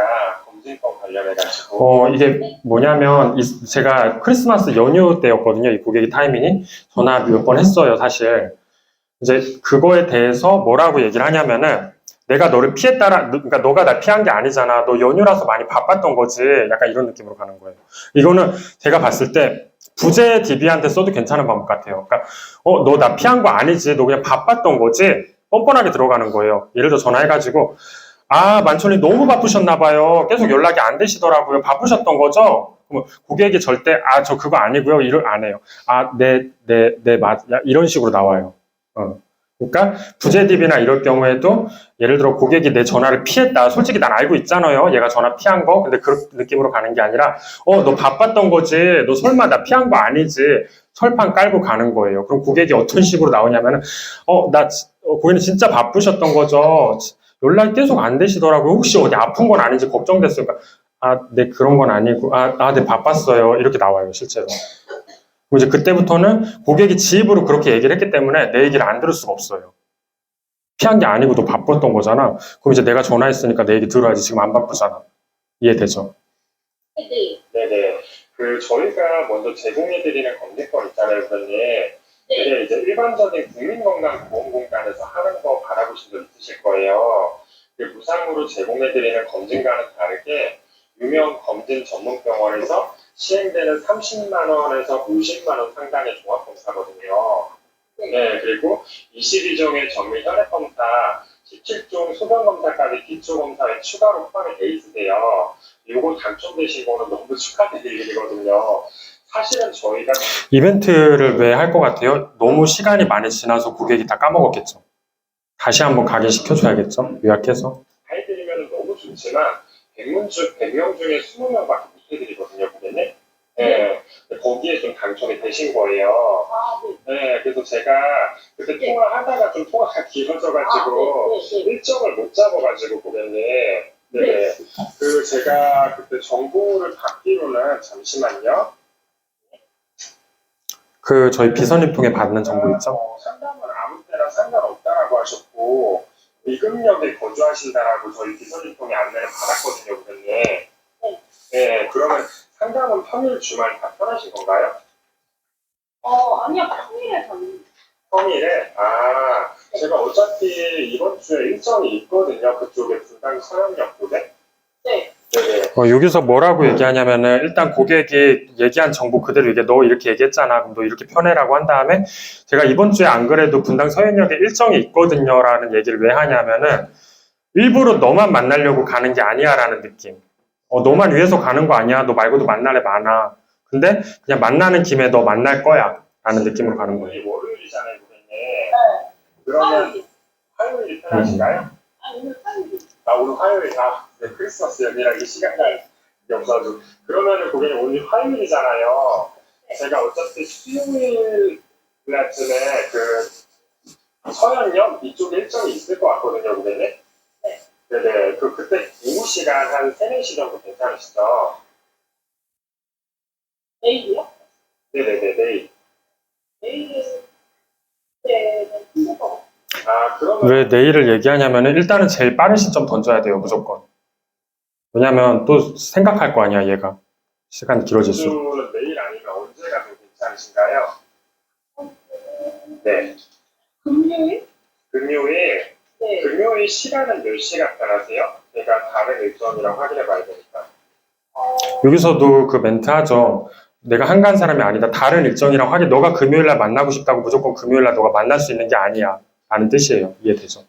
검진법 관련해가지고. 이게 뭐냐면, 제가 크리스마스 연휴 때였거든요. 이 고객이 타이밍이. 전화 몇 번 했어요, 사실. 이제 그거에 대해서 뭐라고 얘기를 하냐면은, 내가 너를 피했다라, 그러니까 너가 날 피한 게 아니잖아. 너 연휴라서 많이 바빴던 거지. 약간 이런 느낌으로 가는 거예요. 이거는 제가 봤을 때, 부재 DB한테 써도 괜찮은 방법 같아요. 그러니까, 너 나 피한 거 아니지. 너 그냥 바빴던 거지. 뻔뻔하게 들어가는 거예요. 예를 들어 전화해가지고, 만천이 너무 바쁘셨나 봐요. 계속 연락이 안 되시더라고요. 바쁘셨던 거죠? 그럼 고객이 절대, 저 그거 아니고요. 이를 안 해요. 이런 식으로 나와요. 그러니까 부재딥이나 이럴 경우에도 예를 들어 고객이 내 전화를 피했다. 솔직히 난 알고 있잖아요. 얘가 전화 피한 거. 근데 그런 느낌으로 가는 게 아니라 너 바빴던 거지. 너 설마 나 피한 거 아니지. 철판 깔고 가는 거예요. 그럼 고객이 어떤 식으로 나오냐면은 고객님 진짜 바쁘셨던 거죠. 연락이 계속 안 되시더라고요. 혹시 어디 아픈 건 아닌지 걱정됐어요. 그러니까, 네, 그런 건 아니고, 네, 바빴어요. 이렇게 나와요, 실제로. 그럼 이제 그때부터는 고객이 지 입으로 그렇게 얘기를 했기 때문에 내 얘기를 안 들을 수가 없어요. 피한 게 아니고 너 바빴던 거잖아. 그럼 이제 내가 전화했으니까 내 얘기 들어야지. 지금 안 바쁘잖아. 이해되죠? 네네. 저희가 먼저 제공해드리는 검진법 있잖아요, 선생님. 그게 이제 일반적인 국민건강보험공단에서 하는 거 받아보신 적 있으실 거예요. 무상으로 제공해드리는 검진과는 다르게 유명 검진 전문병원에서 시행되는 30만 원에서 50만 원 상당의 종합검사거든요. 네, 그리고 22종의 정밀 혈액검사, 17종 소변검사까지 기초검사에 추가로 포함이 돼 있으세요. 요거 당첨되신 거는 너무 축하드릴 일이거든요. 사실은 저희가 이벤트를 왜 할 것 같아요? 너무 시간이 많이 지나서 고객이 다 까먹었겠죠. 다시 한번 각인시켜줘야겠죠. 요약해서. 해드리면 너무 좋지만 100명 중에 20명밖에 못 해드리거든요, 고객님. 네, 거기에 좀 당첨이 되신 거예요. 네, 그래서 제가 그때 통화하다가 좀 통화가 길어져가지고 일정을 못 잡아가지고 고객님. 네, 제가 그때 정보를 받기로는 잠시만요. 저희 비서님 통해 받는 정보 있죠? 상담은 아무 때나 상관없다라고 하셨고 이금역에 거주하신다라고 저희 비서님 통해 안내를 받았거든요, 고객님. 네, 그러면 상담은 평일 주말 다 편하신 건가요? 아니요, 평일에 저는. 평일에? 제가 어차피 이번 주에 일정이 있거든요. 그쪽에 분당 서현역 쪽에. 네. 네네. 여기서 뭐라고 얘기하냐면은 일단 고객이 얘기한 정보 그대로 너 이렇게 얘기했잖아. 그럼 너 이렇게 편해라고 한 다음에 제가 이번 주에 안 그래도 분당 서현역에 일정이 있거든요. 라는 얘기를 왜 하냐면은 일부러 너만 만나려고 가는 게 아니야 라는 느낌. 너만 위해서 가는 거 아니야. 너 말고도 만날 애 많아. 근데 그냥 만나는 김에 너 만날 거야. 라는 느낌으로 가는 거예요. 오늘 월요일이잖아요, 고객님. 그러면 화요일이 편하신가요? 오늘 화요일. 오늘 화요일. 네, 크리스마스 연휴라 이 시간이 없어가지고. 그러면은 고객님 오늘 화요일이잖아요. 제가 어차피 수요일 날쯤에 서현역 이쪽에 일정이 있을 것 같거든요, 고객님. 네네. 그때 오후 시간 한 3, 4시 정도 괜찮으시죠? 내일이요? 네네네, 내일. 내일은 힘들 것 같아요. 그러면 왜 내일을 얘기하냐면은 일단은 제일 빠른 시점 던져야 돼요. 무조건. 왜냐면 또 생각할 거 아니야, 얘가. 시간이 길어질수록. 주는 내일 아니면 언제가 더 괜찮으신가요? 네. 금요일? 금요일? 네. 금요일 시간은 몇 시간 편하세요? 제가 다른 일정이랑 확인해 봐야 되니까. 여기서도 그 멘트 하죠. 내가 한가한 사람이 아니다. 다른 일정이랑 너가 금요일날 만나고 싶다고 무조건 금요일날 너가 만날 수 있는 게 아니야. 라는 뜻이에요. 이해되죠?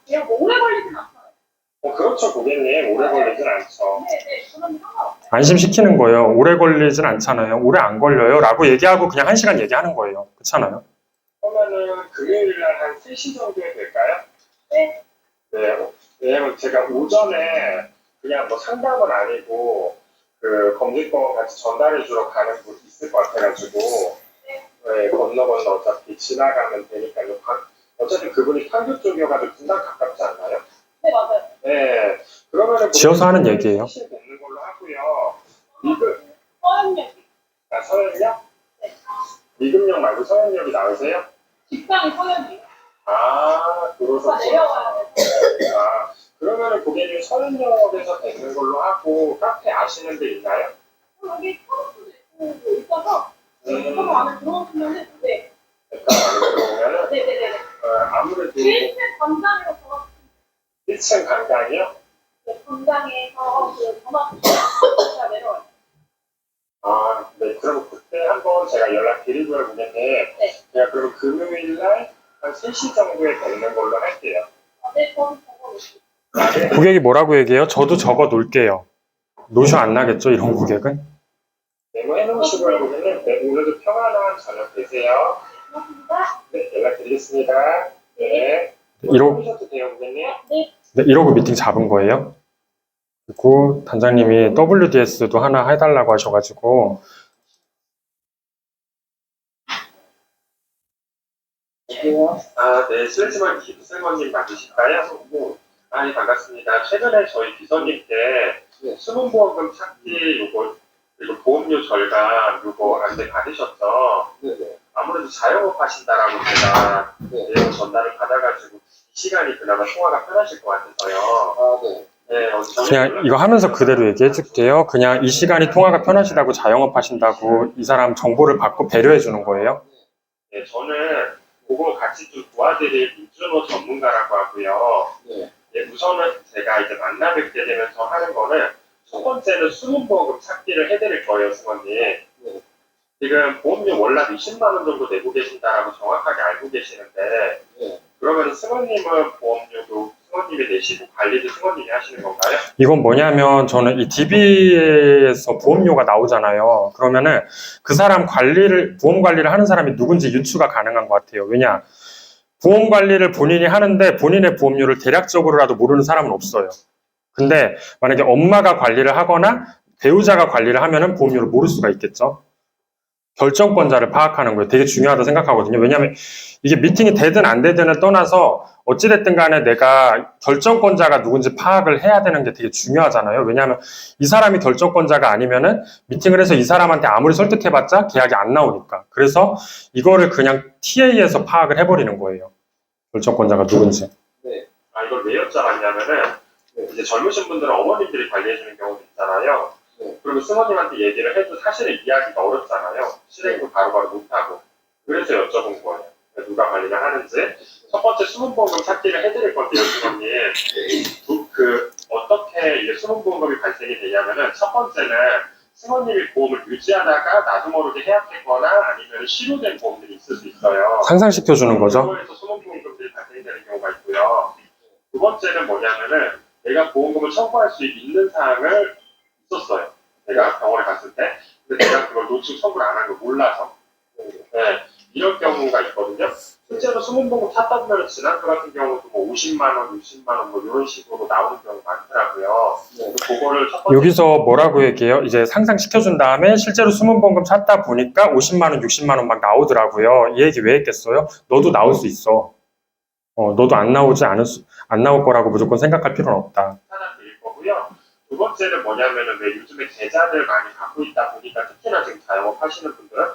그냥 뭐 오래 걸리진 않아요. 그렇죠, 고객님. 오래 걸리진 않죠. 그럼 상관없어요. 안심시키는 거예요. 오래 걸리진 않잖아요. 오래 안 걸려요. 라고 얘기하고 그냥 1시간 얘기하는 거예요. 그렇잖아요. 그러면은 금요일날 한 3시 정도에 될까요? 네. 네. 왜냐면 제가 오전에 그냥 뭐 상담은 아니고 검진법 같이 전달해 주러 가는 곳 있을 것 같아가지고 네, 건너 어차피 지나가면 되니까요. 어차피 그분이 판교 쪽이어가지고 분당 가깝지 않나요? 네, 맞아요. 네. 그러면은 지어서 하는 얘기예요. 사실 되는 걸로 하고요. 서현역. 서현역? 네. 미금역 말고 서현역이 나으세요? 직장이 서현이에요. 그러셨구나. 내려가야 돼요. 아, 그러면은 고객님 서른역에서 뵙는 걸로 하고 카페 아시는 데 있나요? 여기 카페도 있어서 서로 안에 들어오시면은 네. 약간 안에 들어오면은 네네네. 아무래도 1층 광장이라서 1층 강당이요? 광장에서 그 전화 내려와요. 아, 네. 그럼 그때 한번 제가 연락 드리고요, 고객님. 네. 제가 그럼 금요일 날 한 3시 정도에 뵙는 걸로 할게요. 네, 저는 적어놓을게요. 아, 네. 고객이 뭐라고 얘기해요? 저도 적어 놓을게요. 노쇼 안 나겠죠, 이런 고객은? 메모해놓으시고요, 고객님. 네, 오늘도 평안한 저녁 되세요. 고맙습니다. 네, 연락드리겠습니다. 네. 이러고, 해주셔도 돼요, 고객님. 네. 네, 이러고 미팅 잡은 거예요. 그리고 단장님이 WDS도 하나 해달라고 하셔가지고, 아, 네. 실례지만 김승원님 맞으실까요? 아, 네, 반갑습니다. 최근에 저희 비서님께 수문보험금 찾기 이거 보험료 절감 요거 안내 받으셨죠? 네네. 아무래도 자영업 하신다라고 제가 네. 내용 전달을 받아가지고 이 시간이 그나마 통화가 편하실 것 같아서요. 아, 네. 네, 저녁에 그냥 이거 하면서 그대로 얘기해 줄게요. 그냥 이 시간이 통화가 편하시다고 자영업 하신다고 이 사람 정보를 받고 배려해 주는 거예요. 네, 저는 그거 같이 좀 도와드릴 임준호 전문가라고 하고요. 네. 예, 우선은 제가 이제 만나 뵙게 되면서 하는 거는 첫 번째는 수문보험금 찾기를 해드릴 거예요, 승원님. 네. 지금 보험료 월납 20만 원 정도 내고 계신다라고 정확하게 알고 계시는데 네. 그러면 승원님은 보험료도 승원님이 내시고 관리도 승원님이 하시는 건가요? 이건 뭐냐면 저는 이 DB에서 보험료가 나오잖아요. 그러면은 그 사람 보험 관리를 하는 사람이 누군지 유추가 가능한 것 같아요. 왜냐? 보험 관리를 본인이 하는데 본인의 보험료를 대략적으로라도 모르는 사람은 없어요. 근데 만약에 엄마가 관리를 하거나 배우자가 관리를 하면은 보험료를 모를 수가 있겠죠. 결정권자를 파악하는 거예요. 되게 중요하다고 생각하거든요. 왜냐하면 이게 미팅이 되든 안 되든을 떠나서 어찌됐든 간에 내가 결정권자가 누군지 파악을 해야 되는 게 되게 중요하잖아요. 왜냐하면 이 사람이 결정권자가 아니면은 미팅을 해서 이 사람한테 아무리 설득해봤자 계약이 안 나오니까. 그래서 이거를 그냥 TA에서 파악을 해버리는 거예요. 결정권자가 누군지. 아, 이걸 왜 여쭤봤냐면은 이제 젊으신 분들은 어머님들이 관리해주는 경우도 있잖아요. 네. 그리고 승원님한테 얘기를 해도 사실은 이해하기가 어렵잖아요. 실행도 바로바로 못하고. 그래서 여쭤본 거예요. 누가 관리를 하는지. 첫 번째 수문보험금 찾기를 해드릴 건데요, 승원님. 어떻게 이제 수문보험금이 발생이 되냐면은 첫 번째는 승원님이 보험을 유지하다가 나도 모르게 해약했거나 아니면 실효된 보험들이 있을 수 있어요. 상상시켜 주는 거죠. 그거에서 수문보험금들이 발생되는 경우가 있고요. 두 번째는 뭐냐면은 내가 보험금을 청구할 수 있는 사항을 있었어요. 내가 병원에 갔을 때. 근데 내가 그걸 노출 청구를 안 한 걸 몰라서. 네, 이런 경우가 있거든요. 실제로 수문보험 찾다 보면 지난주 같은 경우도 뭐 50만 원, 60만 원 뭐 이런 식으로 나오는 경우가 많더라고요. 그거를 첫 번째 여기서 뭐라고 얘기해요? 이제 상상시켜준 다음에 실제로 수문보험금 찾다 보니까 50만 원, 60만 원 막 나오더라고요. 이 얘기 왜 했겠어요? 너도 나올 수 있어. 너도 안 나올 거라고 무조건 생각할 필요는 없다. 찾아드릴 거고요. 두 번째는 뭐냐면은 왜 요즘에 계좌를 많이 갖고 있다 보니까 특히나 지금 자영업 하시는 분들은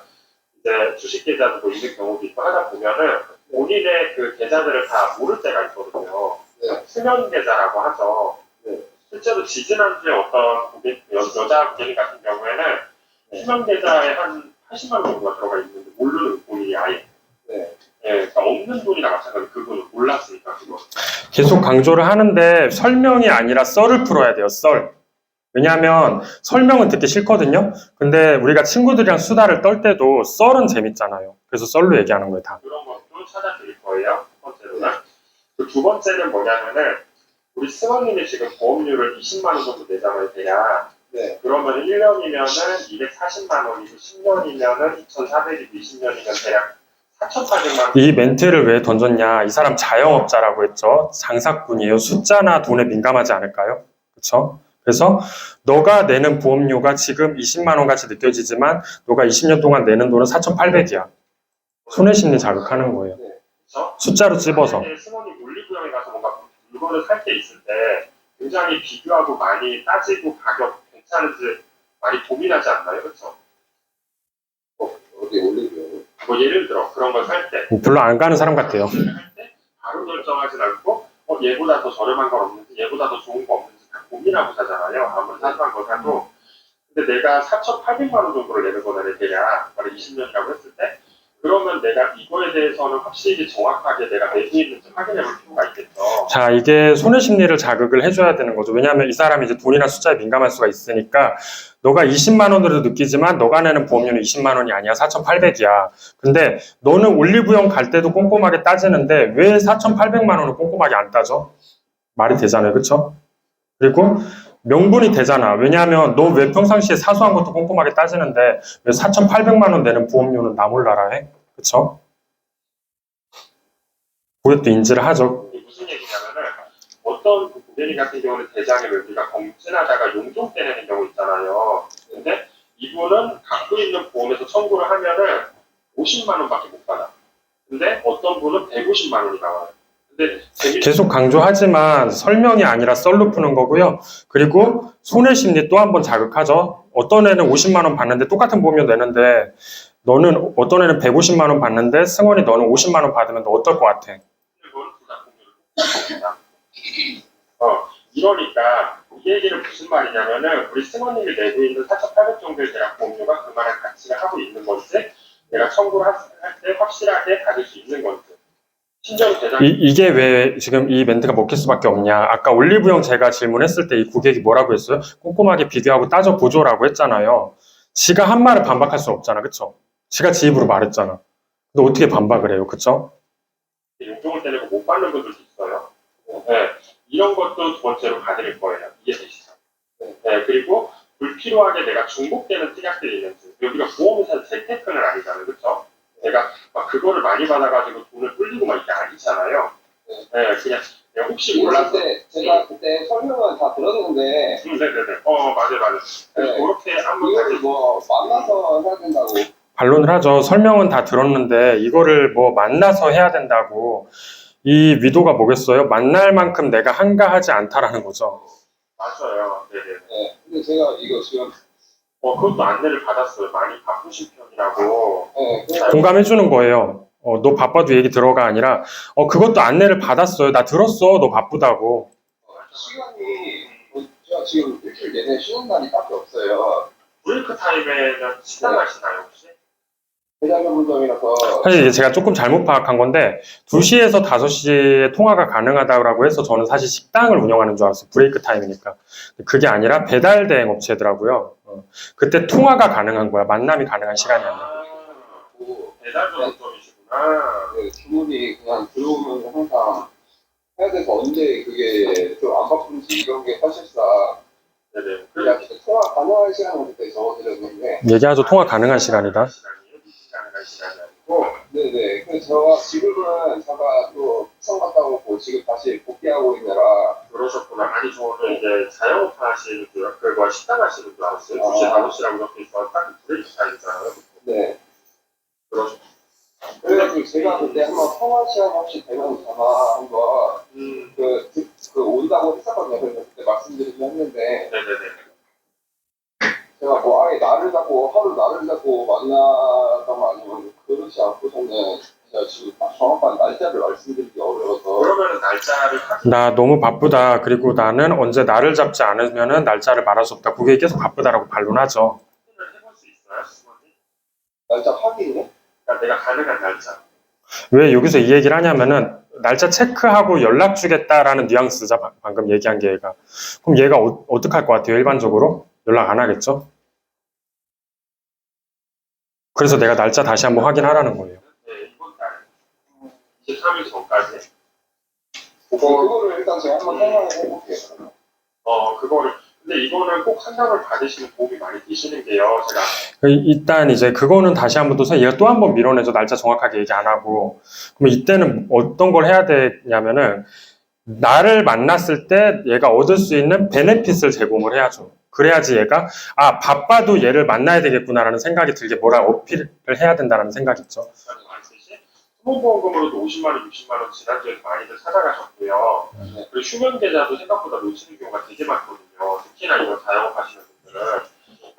이제 주식 계좌도 뭐 있는 경우도 있고 하다 보면은 본인의 그 계좌들을 다 모를 때가 있거든요. 네. 수면 계좌라고 하죠. 네. 실제로 지지난주에 어떤 여자 고객님 같은 경우에는 수면 계좌에 한 80만 원 정도가 들어가 있는데 모르는 본인이 아예. 네. 예, 그러니까 없는 돈이나 마찬가지 그분은 몰랐으니까 그거. 계속 강조를 하는데 설명이 아니라 썰을 풀어야 돼요, 썰. 왜냐하면 설명은 듣기 싫거든요. 근데 우리가 친구들이랑 수다를 떨 때도 썰은 재밌잖아요. 그래서 썰로 얘기하는 거예요, 다. 그런 것도 찾아드릴 거예요. 첫 번째로는. 그 두 번째는 뭐냐면은 우리 승원님이 지금 보험료를 20만 원 정도 내잖아요, 대략. 네. 그러면 1년이면은 240만 원이고 10년이면은 2,400이고 20년이면 대략 4,800만 원. 이 멘트를 왜 던졌냐? 이 사람 자영업자라고 했죠. 장사꾼이에요. 숫자나 돈에 민감하지 않을까요? 그렇죠? 그래서 너가 내는 보험료가 지금 20만 원 같이 느껴지지만 너가 20년 동안 내는 돈은 4,800이야. 손해심리 자극하는 거예요. 그렇죠? 숫자로 찝어서. 만약에 승원이 물리구형에 가서 뭔가 물건을 살 때 있을 때 굉장히 비교하고 많이 따지고 가격 괜찮은지 많이 고민하지 않나요? 그렇죠? 어디 올리고요? 뭐 예를 들어 그런 걸 살 때 별로 안 가는 사람 같아요. 할 때 바로 결정하진 않고 얘보다 더 저렴한 건 없는지, 얘보다 더 좋은 거 없는지 다 고민하고 사잖아요. 아무리 사소한 거 사도. 근데 내가 4,800만 원 정도를 내는 거잖아요. 대략 20년이라고 했을 때. 그러면 내가 이거에 대해서는 확실히 정확하게 내가 내고 있는지 확인해 볼 필요가 있겠죠. 자, 이게 손해 심리를 자극을 해줘야 되는 거죠. 왜냐하면 이 사람이 이제 돈이나 숫자에 민감할 수가 있으니까 너가 20만 원으로 느끼지만 너가 내는 보험료는 20만 원이 아니야. 4,800이야. 근데 너는 올리브영 갈 때도 꼼꼼하게 따지는데 왜 4,800만 원을 꼼꼼하게 안 따져? 말이 되잖아요. 그쵸? 그리고 명분이 되잖아. 왜냐하면 너 왜 평상시에 사소한 것도 꼼꼼하게 따지는데 왜 4,800만 원 내는 보험료는 나 몰라라 해? 그쵸? 고객도 인지를 하죠. 이게 무슨 얘기냐면은 어떤 그 고객님 같은 경우는 대장을 우리가 검진하다가 용종 떼내는 경우 있잖아요. 근데 이분은 갖고 있는 보험에서 청구를 하면은 50만 원밖에 못 받아. 근데 어떤 분은 150만 원이 나와요. 근데 계속 강조하지만 설명이 아니라 썰로 푸는 거고요. 그리고 손해심리 또 한 번 자극하죠. 어떤 애는 50만 원 받는데 똑같은 보험료 내는데 너는 어떤 애는 150만 원 받는데 승원이 너는 50만 원 받으면 너 어떨 것 같아? 이러니까 이 얘기는 무슨 말이냐면은 우리 승원님이 내고 있는 4,800 정도의 대략 보험료가 그만한 가치를 하고 있는 건지 내가 청구를 할 때 확실하게 받을 수 있는 건지 친절 대장 이게 왜 지금 이 멘트가 먹힐 수밖에 없냐. 아까 올리브영 제가 질문했을 때 이 고객이 뭐라고 했어요? 꼼꼼하게 비교하고 따져보죠라고 했잖아요. 지가 한 말을 반박할 수 없잖아. 그쵸? 지가 지 입으로 말했잖아. 근데 어떻게 반박을 해요? 그쵸? 용종을 떼내고 못 받는 분들도 있어요. 네, 이런 것도 두 번째로 봐드릴 거예요. 이해되시죠? 네, 그리고 불필요하게 내가 중복되는 특약들이 있는지 우리가 보험회사 재테크는 아니잖아요. 그쵸? 내가 막 그거를 많이 받아가지고 돈을 불리고 막 이게 아니잖아요. 네, 그냥 혹시 몰라서 제가 그때 설명을 다 들었는데 네네네. 맞아요. 네. 그렇게 한번 이거를 뭐 만나서 해야 된다고. 반론을 하죠. 설명은 다 들었는데 이거를 뭐 만나서 해야 된다고. 이 위도가 뭐겠어요? 만날 만큼 내가 한가하지 않다라는 거죠. 맞아요. 네네. 네. 근데 제가 이거 지금 그것도 안내를 받았어요. 많이 바쁘신 편이라고. 네, 공감해 주는 거예요. 너 바빠도 얘기 들어가 아니라 그것도 안내를 받았어요. 나 들었어. 너 바쁘다고. 시간이 제가 지금 일주일 내내 쉬는 날이 딱히 없어요. 브레이크 타임에는 식당하시나요 혹시? 대장전문점이라서 사실 이제 제가 조금 잘못 파악한 건데 2시에서 5시에 통화가 가능하다고 해서 저는 사실 식당을 운영하는 줄 알았어요. 브레이크 타임이니까. 그게 아니라 배달 대행 업체더라고요. 그때 통화가 가능한 거야. 만남이 가능한 시간이 아니라. 배달 전문점이시구나. 네, 주문이 그냥 들어오면 항상 해야 돼서 언제 그게 좀 안 바쁜지 이런 게 사실상 네네. 그냥 통화 가능한 시간을 그때 적어드렸는데 얘기하죠. 통화 가능한 시간이다. 가능한 시간이 아니고. 네네. 그래서 제가 지금은 제가 또 부산 갔다 오고 지금 다시 복귀하고 있느라 그러셨구나. 아니 저는 이제 자영업 하시는 줄, 그거 식당 하시는 줄 알았어요. 2시, 5시라고 적혀 있어. 딱 브레이크 타임이잖아요. 네. 그러셨구나. 그래가지고 제가 그때 한번 통화 시간 혹시 되면 전화 한번 그 온다고 했었거든요. 그래서 그때 말씀드리긴 했는데 네네네. 제가 뭐 아예 나를 잡고 하루 나를 잡고 만나거나 아니면 그렇지 않고서는 제가 지금 딱 정확한 날짜를 말씀드리기 어려워서 그러면은 날짜를 나 너무 바쁘다. 그리고 나는 언제 나를 잡지 않으면은 날짜를 말할 수 없다. 고객이 계속 바쁘다라고 반론하죠. 확인을 해볼 수 있어요, 수원이? 날짜 확인이요? 그러니까 내가 가능한 날짜. 왜 여기서 이 얘기를 하냐면은 날짜 체크하고 연락 주겠다라는 뉘앙스자 방금 얘기한 게 얘가. 그럼 얘가 어떻게 할 것 같아요? 일반적으로 연락 안 하겠죠? 그래서 내가 날짜 다시 한번 확인하라는 거예요. 네, 이번 달 23일 전까지. 그거를 일단 제가 한번 생각을 해볼게요. 그거를. 근데 이거는 꼭 상담을 받으시면 도움이 많이 되시는 게요. 제가 일단 이제 그거는 다시 한번 또 얘가 또 한 번 밀어내죠. 날짜 정확하게 얘기 안 하고. 그럼 이때는 어떤 걸 해야 되냐면은 나를 만났을 때 얘가 얻을 수 있는 베네핏을 제공을 해야죠. 그래야지 얘가 바빠도 얘를 만나야 되겠구나라는 생각이 들게 뭐라 어필을 해야 된다는 생각이 있죠. 말씀하셨듯이 소모보험금으로도 50만 원, 60만 원 지난주에 많이들 찾아가셨고요. 그리고 휴면 계좌도 생각보다 놓치는 경우가 되게 많거든요. 특히나 이런 자영업 하시는 분들은.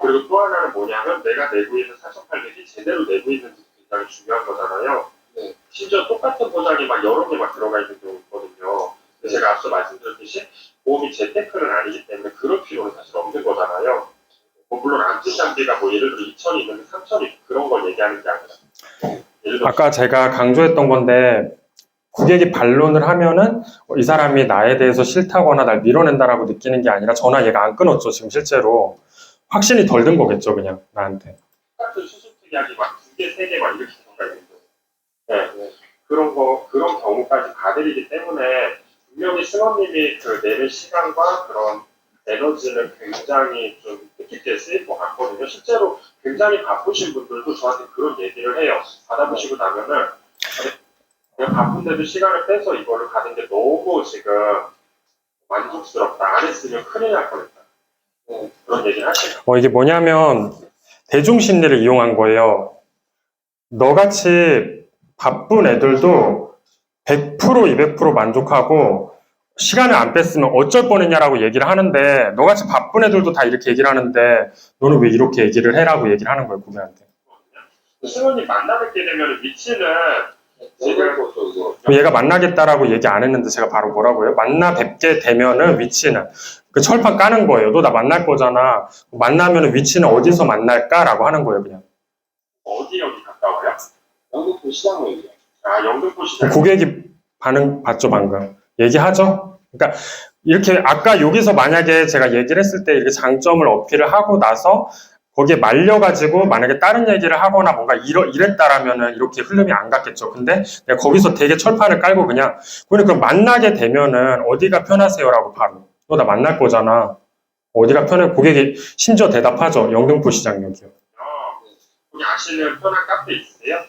그리고 또 하나는 뭐냐면 내가 내고 있는 4,800이 제대로 내고 있는지 굉장히 중요한 거잖아요. 네. 심지어 똑같은 보장이 막 여러 개 막 들어가 있는 경우 있거든요. 제가 앞서 말씀드렸듯이 보험이 재테크는 아니기 때문에 그럴 필요는 사실 없는 거잖아요. 뭐 물론 안전장비가 뭐 예를 들어 2천이 있는데 3천이 그런 걸 얘기하는 게 아니라 예를 들어 아까 제가 강조했던 건데 고객이 반론을 하면은 이 사람이 나에 대해서 싫다거나 날 밀어낸다라고 느끼는 게 아니라 전화 얘가 안 끊었죠. 지금 실제로 확신이 덜 든 거겠죠. 그냥 나한테. 똑같은 수술 특약이 막 2개, 3개 막 이렇게 경우가 있는 거예요. 네. 그런 경우까지 봐드리기 때문에 분명히 승원님이 그 내는 시간과 그런 에너지는 굉장히 좀 뜻깊게 쓰일 것 같거든요. 실제로 굉장히 바쁘신 분들도 저한테 그런 얘기를 해요. 받아보시고 나면은 내가 바쁜데도 시간을 빼서 이거를 가는 게 너무 지금 만족스럽다. 안 했으면 큰일 날 뻔했다. 그런 얘기를 하시죠. 이게 뭐냐면 대중심리를 이용한 거예요. 너같이 바쁜 애들도 100% 200% 만족하고 시간을 안 뺐으면 어쩔 뻔했냐라고 얘기를 하는데 너같이 바쁜 애들도 다 이렇게 얘기를 하는데 너는 왜 이렇게 얘기를 해라고 얘기를 하는 거예요. 고객한테. 승원님 만나 뵙게 되면 위치는 지금 얘가 만나겠다라고 얘기 안 했는데 제가 바로 뭐라고요? 만나 뵙게 되면은 위치는 그 철판 까는 거예요. 너 나 만날 거잖아. 만나면은 위치는 어디서 만날까라고 하는 거예요. 그냥. 어디 가까워요? 영등포 시장 얘기야. 아, 영등포 시장. 고객이 반응 봤죠 방금. 얘기하죠? 그러니까 이렇게 아까 여기서 만약에 제가 얘기를 했을 때 이렇게 장점을 어필을 하고 나서 거기에 말려가지고 만약에 다른 얘기를 하거나 뭔가 이랬다라면은 이렇게 흐름이 안 갔겠죠. 근데 내가 거기서 되게 철판을 깔고 그냥 그럼 만나게 되면은 어디가 편하세요라고 바로 너 나 만날 거잖아. 어디가 편해? 고객이 심지어 대답하죠. 영등포 시장역이요. 거기 아시는 편한 카페 있으세요?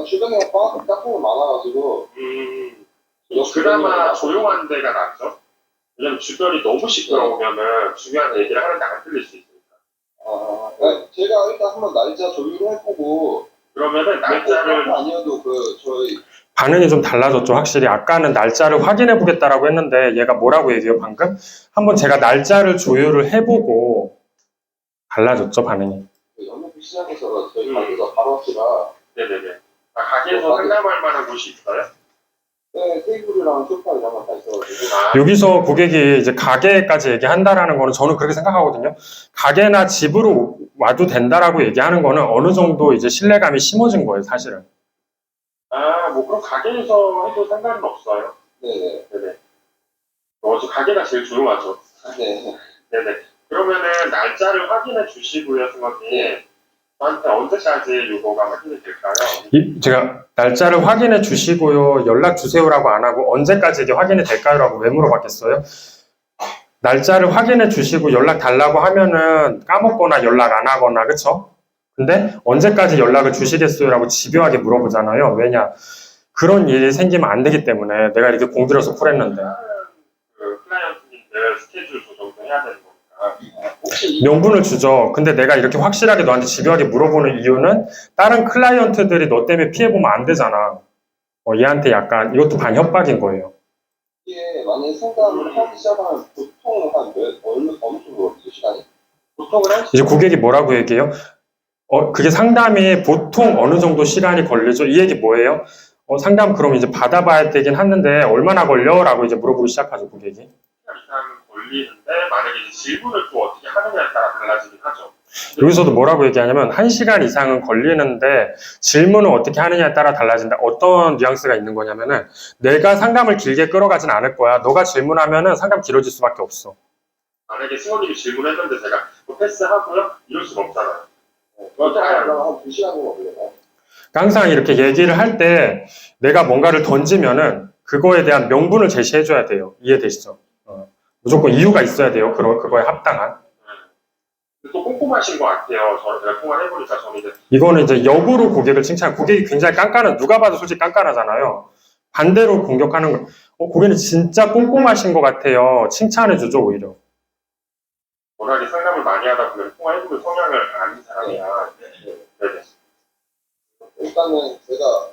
주변에 카페가 많아가지고 그나마 조용한 데가 낫죠. 왜냐면 주변이 너무 시끄러우면은 중요한 얘기를 하는데 안 들릴 수 있으니까. 제가 일단 한번 날짜 조율을 해보고 그러면은 날짜를 카페 아니어도 저희 반응이 좀 달라졌죠. 확실히 아까는 날짜를 확인해 보겠다라고 했는데 얘가 뭐라고 얘기해요 방금? 한번 제가 날짜를 조율을 해보고 달라졌죠 반응이. 영등포 시장에서 저희 가게가 바로 앞이라 네네네. 가게에서 상담할 만한 곳이 있어요? 네, 테이블이랑 소파 이런 거 다 있어가지고 여기서 고객이 이제 가게까지 얘기한다라는 거는 저는 그렇게 생각하거든요. 가게나 집으로 와도 된다라고 얘기하는 거는 어느 정도 이제 신뢰감이 심어진 거예요, 사실은. 뭐 그럼 가게에서 해도 상관은 없어요. 네네. 네네. 저 가게가 제일 조용하죠. 네. 네네. 그러면은 날짜를 확인해 주시고요, 승원님. 저한테 언제까지 요거가 확인이 될까요? 제가 날짜를 확인해 주시고요, 연락 주세요라고 안 하고 언제까지 이게 확인이 될까요라고 왜 물어봤겠어요? 날짜를 확인해 주시고 연락 달라고 하면은 까먹거나 연락 안 하거나 그쵸? 근데 언제까지 연락을 주시겠어요라고 집요하게 물어보잖아요. 왜냐? 그런 일이 생기면 안 되기 때문에 내가 이렇게 공들여서 쿨했는데 그 클라이언트님들 스케줄 조정도 해야 되는 거니까. 혹시 명분을 주죠. 근데 내가 이렇게 확실하게 너한테 집요하게 물어보는 이유는 다른 클라이언트들이 너 때문에 피해보면 안 되잖아. 얘한테 약간 이것도 반협박인 거예요. 이게 만약에 상담을 하기 시작하면 보통 어느 정도 걸리죠, 시간이? 보통은 한 이제 고객이 뭐라고 얘기해요? 그게 상담이 보통 어느 정도 시간이 걸리죠? 이 얘기 뭐예요? 상담 그럼 이제 받아봐야 되긴 하는데 얼마나 걸려? 라고 이제 물어보기 시작하죠, 고객이. 시간 이상 걸리는데 만약에 이제 질문을 또 어떻게 하느냐에 따라 달라지긴 하죠. 여기서도 뭐라고 얘기하냐면 1시간 이상은 걸리는데 질문을 어떻게 하느냐에 따라 달라진다. 어떤 뉘앙스가 있는 거냐면은 내가 상담을 길게 끌어가진 않을 거야. 너가 질문하면은 상담 길어질 수밖에 없어. 만약에 승원님이 질문했는데 제가 뭐 패스하고요? 이럴 수가 없잖아요. 그것도 한 2시간 정도 걸려요. 그러니까 항상 이렇게 얘기를 할 때 내가 뭔가를 던지면은 그거에 대한 명분을 제시해줘야 돼요. 이해되시죠? 무조건 이유가 있어야 돼요. 그거에 합당한. 또 꼼꼼하신 것 같아요. 제가 통화해보니까 저는 이제 이거는 이제 역으로 고객을 칭찬, 고객이 굉장히 누가 봐도 솔직히 깐깐하잖아요. 반대로 공격하는 거, 고객은 진짜 꼼꼼하신 것 같아요. 칭찬해주죠, 오히려. 워낙에 상담을 많이 하다 보면 통화해보면 성향을 아는 사람이야. 네네. 일단은 제가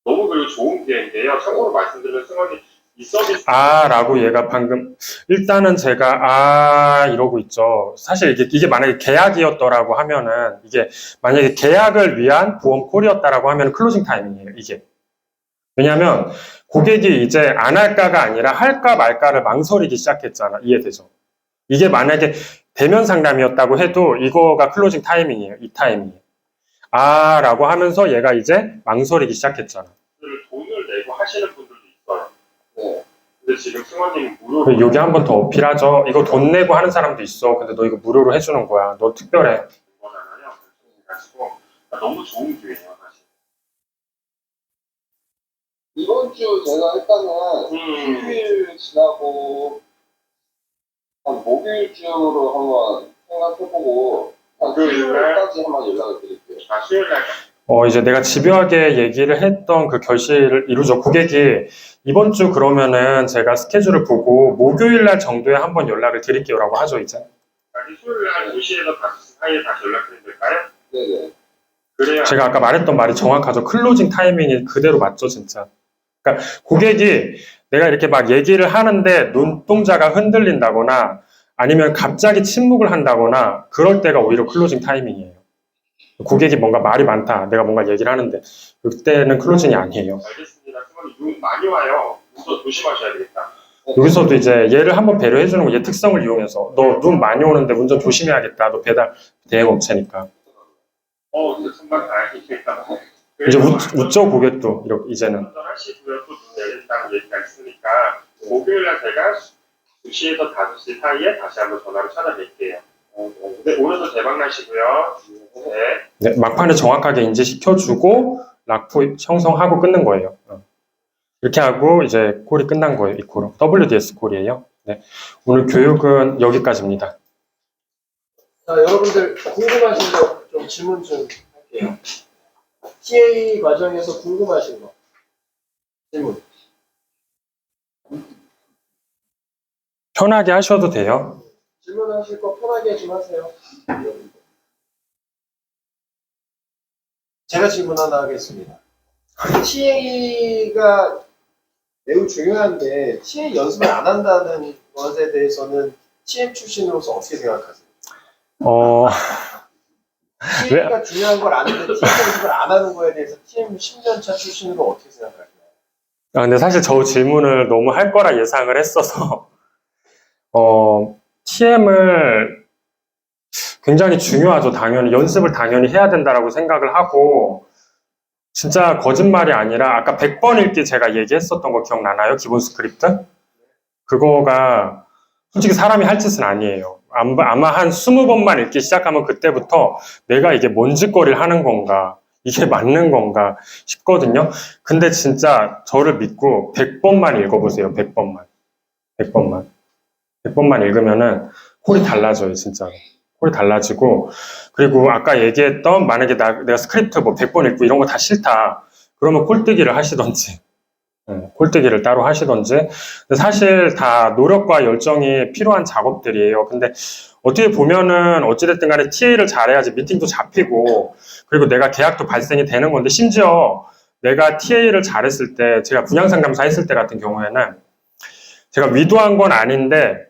너무 그리고 좋은 기회인데요. 참고로 말씀드리면 승원이 이 서비스 라고 얘가 방금, 일단은 제가, 이러고 있죠. 사실 이게 만약에 계약이었더라고 하면은, 이게 만약에 계약을 위한 보험 콜이었다라고 하면 클로징 타이밍이에요, 이게. 왜냐하면 고객이 이제 안 할까가 아니라 할까 말까를 망설이기 시작했잖아. 이해되죠? 이게 만약에 대면 상담이었다고 해도 이거가 클로징 타이밍이에요. 이 타이밍이. 아 라고 하면서 얘가 이제 망설이기 시작했잖아. 돈을 내고 하시는 분들도 있어요. 네. 근데 지금 승원님은 무료로 여기 한 번 더 어필하죠. 이거 돈 내고 하는 사람도 있어. 근데 너 이거 무료로 해주는 거야. 너 특별해. 거잖아요. 그래가지고 너무 좋은 기회예요, 사실. 이번 주 제가 일단은 수요일 지나고 한 목요일쯤으로 한번 생각해보고 한 수요일까지 한번 연락을 드릴게요. 아, 수요일 날 이제 내가 집요하게 얘기를 했던 그 결실을 이루죠. 고객이 이번 주 그러면은 제가 스케줄을 보고 목요일 날 정도에 한번 연락을 드릴게요 라고 하죠, 이제. 수요일 날 2시에서 5시 사이에 다시 연락드리면 될까요? 네네. 그래야 제가 아까 말했던 말이 정확하죠. 클로징 타이밍이 그대로 맞죠, 진짜. 그러니까 고객이 내가 이렇게 막 얘기를 하는데 눈동자가 흔들린다거나 아니면 갑자기 침묵을 한다거나 그럴 때가 오히려 클로징 타이밍이에요. 고객이 뭔가 말이 많다. 내가 뭔가 얘기를 하는데 그때는 클로징이 아니에요. 알겠습니다. 승원님 눈 많이 와요. 눈도 조심하셔야 되겠다. 여기서도 이제 얘를 한번 배려해 주는 거, 얘 특성을 이용해서 너 눈 많이 오는데 운전 조심해야겠다. 너 배달 대행업체니까. 근데 정말 다행이니까. 이제 웃죠 고객도 이렇게 이제는. 운전하시고요. 또 눈 내린다는 얘기가 있으니까 목요일 날 제가 2시에서 5시 사이에 다시 한번 전화로 찾아뵐게요. 네, 오늘도 대박 나시고요. 네. 네, 막판에 정확하게 인지시켜주고 락포 형성하고 끊는 거예요. 이렇게 하고 이제 콜이 끝난 거예요. 이 콜은 WDS 콜이에요. 네, 오늘 교육은 여기까지입니다. 자, 여러분들 궁금하신 거 좀 질문 좀 할게요. TA 과정에서 궁금하신 거 질문. 편하게 하셔도 돼요. 질문하실 거 편하게 좀 하세요. 제가 질문 하나 하겠습니다. TA가 매우 중요한데 TA 연습을 안 한다는 것에 대해서는 TM 출신으로서 어떻게 생각하세요? TA가 중요한 걸 아는데 TM 연습을 안 하는 거에 대해서 TM 10년차 출신으로 어떻게 생각하세요? 근데 사실 저 질문을 너무 할 거라 예상을 했어서 TM을 굉장히 중요하죠. 당연히 연습을 당연히 해야 된다라고 생각을 하고 진짜 거짓말이 아니라 아까 100번 읽기 제가 얘기했었던 거 기억나나요? 기본 스크립트? 그거가 솔직히 사람이 할 짓은 아니에요. 아마 한 20번만 읽기 시작하면 그때부터 내가 이게 뭔 짓거리를 하는 건가 이게 맞는 건가 싶거든요. 근데 진짜 저를 믿고 100번만 읽어보세요. 100번만 100번만 읽으면은 콜이 달라져요. 진짜 콜이 달라지고 그리고 아까 얘기했던 만약에 내가 스크립트 뭐 100번 읽고 이런 거 다 싫다 그러면 콜뜨기를 하시던지 콜뜨기를 따로 하시던지 근데 사실 다 노력과 열정이 필요한 작업들이에요. 근데 어떻게 보면은 어찌됐든 간에 TA를 잘해야지 미팅도 잡히고 그리고 내가 계약도 발생이 되는 건데 심지어 내가 TA를 잘했을 때 제가 분양상담사 했을 때 같은 경우에는 제가 위도한 건 아닌데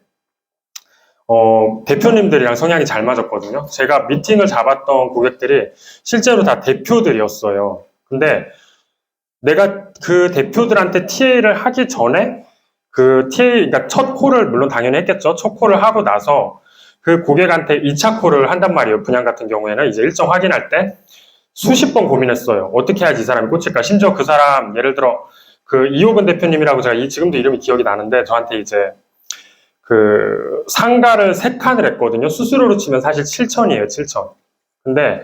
대표님들이랑 성향이 잘 맞았거든요. 제가 미팅을 잡았던 고객들이 실제로 다 대표들이었어요. 근데 내가 그 대표들한테 TA를 하기 전에 그 TA, 그러니까 첫 콜을 물론 당연히 했겠죠. 첫 콜을 하고 나서 그 고객한테 2차 콜을 한단 말이에요. 분양 같은 경우에는 이제 일정 확인할 때 수십 번 고민했어요. 어떻게 해야지 이 사람이 꽂힐까? 심지어 그 사람 예를 들어 그 이호근 대표님이라고 제가 지금도 이름이 기억이 나는데 저한테 이제 그 상가를 3칸을 했거든요. 수수료로 치면 사실 7천이에요. 7천. 근데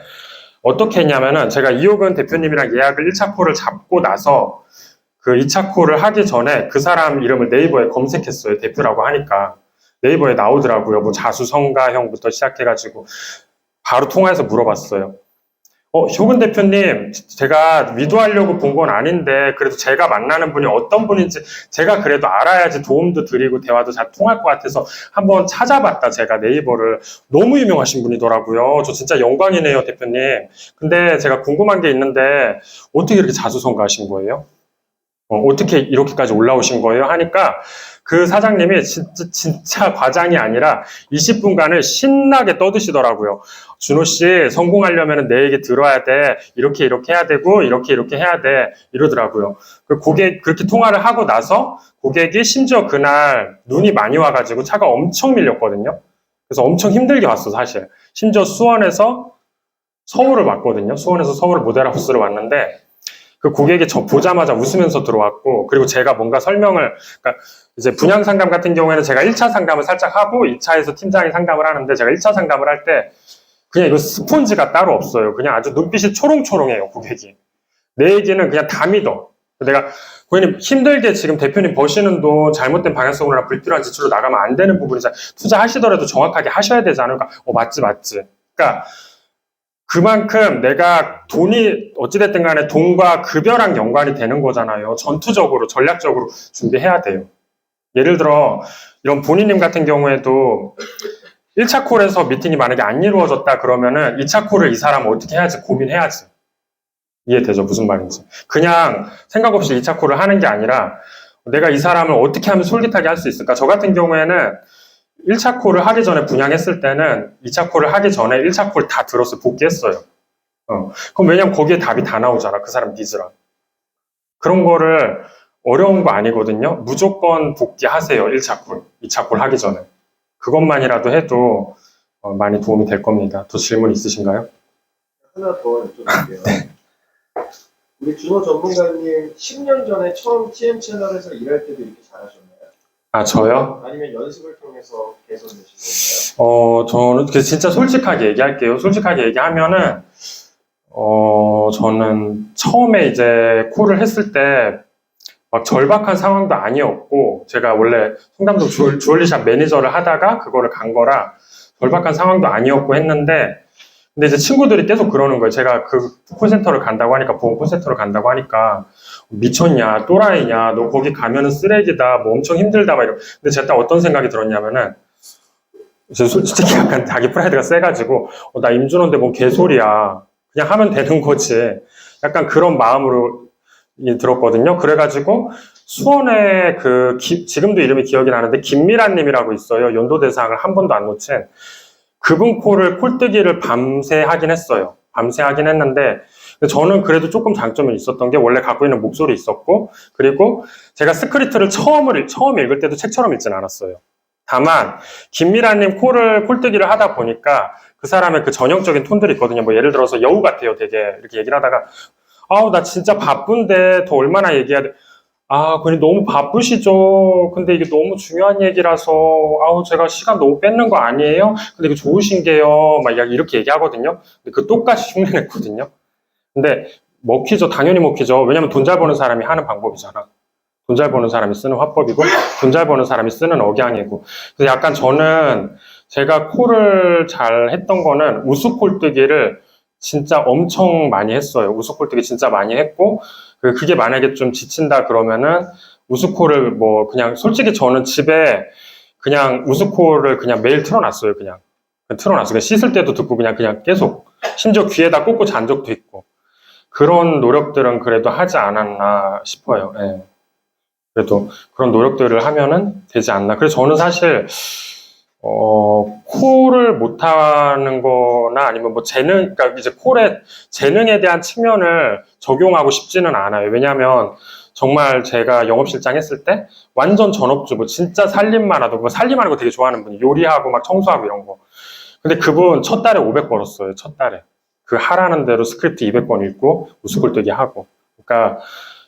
어떻게 했냐면은 제가 이호근 대표님이랑 예약을 1차 콜을 잡고 나서 그 2차 콜을 하기 전에 그 사람 이름을 네이버에 검색했어요. 대표라고 하니까. 네이버에 나오더라고요. 뭐 자수성가형부터 시작해가지고 바로 통화해서 물어봤어요. 효근 대표님, 제가 위도하려고 본 건 아닌데 그래도 제가 만나는 분이 어떤 분인지 제가 그래도 알아야지 도움도 드리고 대화도 잘 통할 것 같아서 한번 찾아봤다. 제가 네이버를 너무 유명하신 분이더라고요. 저 진짜 영광이네요, 대표님. 근데 제가 궁금한 게 있는데 어떻게 이렇게 자수성가하신 거예요? 어떻게 이렇게까지 올라오신 거예요? 하니까 그 사장님이 진짜 과장이 아니라 20분간을 신나게 떠드시더라고요. 준호 씨, 성공하려면 내 얘기 들어야 돼. 이렇게 해야 되고, 이렇게 해야 돼. 이러더라고요. 그 고객, 그렇게 통화를 하고 나서 고객이 심지어 그날 눈이 많이 와가지고 차가 엄청 밀렸거든요. 그래서 엄청 힘들게 왔어, 사실. 심지어 수원에서 서울을 왔거든요. 수원에서 서울 모델하우스로 왔는데, 그 고객이 저 보자마자 웃으면서 들어왔고, 그리고 제가 뭔가 설명을, 그러니까 이제 분양 상담 같은 경우에는 제가 1차 상담을 살짝 하고 2차에서 팀장이 상담을 하는데, 제가 1차 상담을 할 때 그냥 이거 스폰지가 따로 없어요. 그냥 아주 눈빛이 초롱초롱해요, 고객이. 내 얘기는 그냥 다 믿어. 내가 고객님 힘들게 지금 대표님 버시는 돈 잘못된 방향성으로나 불필요한 지출로 나가면 안 되는 부분이잖아요. 투자하시더라도 정확하게 하셔야 되잖아요. 그러니까 맞지. 그러니까 그만큼 내가 돈이 어찌됐든 간에 돈과 급여랑 연관이 되는 거잖아요. 전투적으로, 전략적으로 준비해야 돼요. 예를 들어 이런 본인님 같은 경우에도 1차 콜에서 미팅이 만약에 안 이루어졌다 그러면은 2차 콜을 이 사람 어떻게 해야지 고민해야지. 이해되죠? 무슨 말인지. 그냥 생각 없이 2차 콜을 하는 게 아니라 내가 이 사람을 어떻게 하면 솔깃하게 할 수 있을까? 저 같은 경우에는 1차 콜을 하기 전에 분양했을 때는 2차 콜을 하기 전에 1차 콜 다 들었어요. 복귀했어요. 그럼 왜냐면 거기에 답이 다 나오잖아. 그 사람 니즈랑. 그런 거를 어려운 거 아니거든요. 무조건 복귀하세요. 1차 콜, 2차 콜 하기 전에. 그것만이라도 해도 많이 도움이 될 겁니다. 더 질문 있으신가요? 하나 더 여쭤볼게요. 우리 준호 전문가님 10년 전에 처음 TM 채널에서 일할 때도 이렇게 잘하셨나요? 아, 저요? 아니면 연습을 통해서 개선되신 건가요? 저는 진짜 솔직하게 얘기할게요. 솔직하게 얘기하면은, 저는 처음에 이제 콜을 했을 때 막 절박한 상황도 아니었고, 제가 원래 송담동 주얼리샵 매니저를 하다가 그거를 간 거라 절박한 상황도 아니었고 했는데, 근데 이제 친구들이 계속 그러는 거예요. 제가 그 콜센터를 간다고 하니까, 보험 콜센터를 간다고 하니까, 미쳤냐, 또라이냐, 너 거기 가면은 쓰레기다, 뭐 엄청 힘들다, 막 이러. 근데 제가 딱 어떤 생각이 들었냐면은, 솔직히 약간 자기 프라이드가 세가지고, 나 임준호인데 뭔 개소리야. 그냥 하면 되는 거지. 약간 그런 마음으로 들었거든요. 그래가지고, 수원에 지금도 이름이 기억이 나는데, 김미란님이라고 있어요. 연도대상을 한 번도 안 놓친. 그분 콜뜨기를 밤새 하긴 했어요. 밤새 하긴 했는데, 저는 그래도 조금 장점이 있었던 게 원래 갖고 있는 목소리 있었고, 그리고 제가 스크립트를 처음 읽을 때도 책처럼 읽진 않았어요. 다만, 김미라님 콜뜨기를 하다 보니까 그 사람의 그 전형적인 톤들이 있거든요. 뭐 예를 들어서 여우 같아요. 되게 이렇게 얘기를 하다가, 아우, 나 진짜 바쁜데 더 얼마나 얘기해야 돼. 아, 그냥 너무 바쁘시죠? 근데 이게 너무 중요한 얘기라서, 아우, 제가 시간 너무 뺏는 거 아니에요? 근데 이거 좋으신 게요. 막 이렇게 얘기하거든요. 근데 그 똑같이 흉내냈거든요. 근데 먹히죠. 당연히 먹히죠. 왜냐면 돈 잘 버는 사람이 하는 방법이잖아. 돈 잘 버는 사람이 쓰는 화법이고, 돈 잘 버는 사람이 쓰는 억양이고. 그래서 약간 저는 제가 콜을 잘 했던 거는 우스콜뜨기를 진짜 엄청 많이 했어요. 우스콜뜨기 진짜 많이 했고, 그게 만약에 좀 지친다 그러면은 우스콜을 뭐 그냥 솔직히 저는 집에 그냥 우스콜을 그냥 매일 틀어놨어요. 그냥 틀어놨어요. 그냥 씻을 때도 듣고 그냥 계속 심지어 귀에다 꽂고 잔 적도 있고 그런 노력들은 그래도 하지 않았나 싶어요. 예. 그래도 그런 노력들을 하면은 되지 않나. 그래서 저는 사실 콜을 못하는 거나 아니면 뭐 그러니까 이제 콜의 재능에 대한 측면을 적용하고 싶지는 않아요. 왜냐면 정말 제가 영업실장 했을 때 완전 전업주부, 진짜 살림만 하고, 살림하는 거 되게 좋아하는 분이 요리하고 막 청소하고 이런 거. 근데 그분 첫 달에 500 벌었어요. 첫 달에. 그 하라는 대로 스크립트 200번 읽고 우스콜뜨기 하고. 그러니까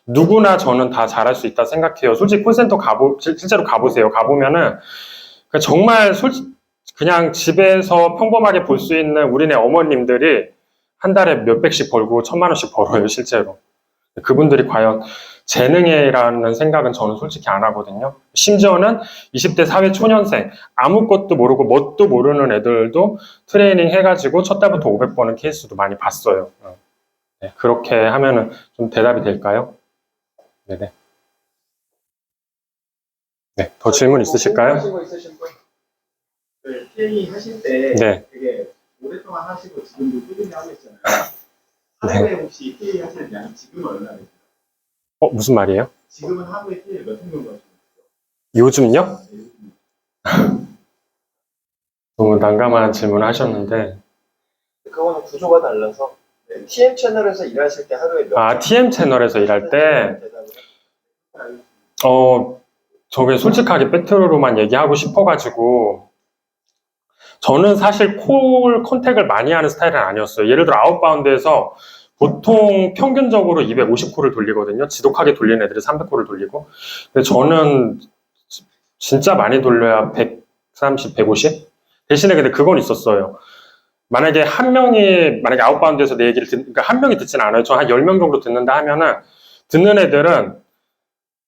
누구나 저는 다 잘할 수 있다 생각해요. 솔직히 콜센터 실제로 가보세요. 가보면은 정말 그냥 집에서 평범하게 볼 수 있는 우리네 어머님들이 한 달에 몇백씩 벌고 1000만 원씩 벌어요, 실제로. 그분들이 과연 재능이라는 생각은 저는 솔직히 안 하거든요. 심지어는 20대 사회 초년생, 아무것도 모르고 뭣도 모르는 애들도 트레이닝 해가지고 첫 달부터 500 버는 케이스도 많이 봤어요. 네, 그렇게 하면은 좀 대답이 될까요? 네네. 네, 더 질문 있으실까요? 하시고 있으신 분? 그 TA 하실 때 네. 되게 오랫동안 하시고 지금도 꾸준히 하고 있잖아요. 하루에 혹시 TA 하시는 양이 지금 얼마나 되세요? 무슨 말이에요? 지금은 하루에 몇 통 정도 하시나요? 요즘요? 너무 난감한 질문을 하셨는데. 그거는 구조가 달라서 TM 채널에서 일하실 때 하루에 몇 TM 채널에서 일할 때, 저게 솔직하게 팩트로만 얘기하고 싶어가지고, 저는 사실 콜 컨택을 많이 하는 스타일은 아니었어요. 예를 들어 아웃바운드에서 보통 평균적으로 250콜을 돌리거든요. 지독하게 돌리는 애들이 300콜을 돌리고. 근데 저는 진짜 많이 돌려야 130, 150? 대신에 근데 그건 있었어요. 만약에 만약에 아웃바운드에서 내 얘기를 그러니까 한 명이 듣진 않아요. 저 한 10명 정도 듣는다 하면은, 듣는 애들은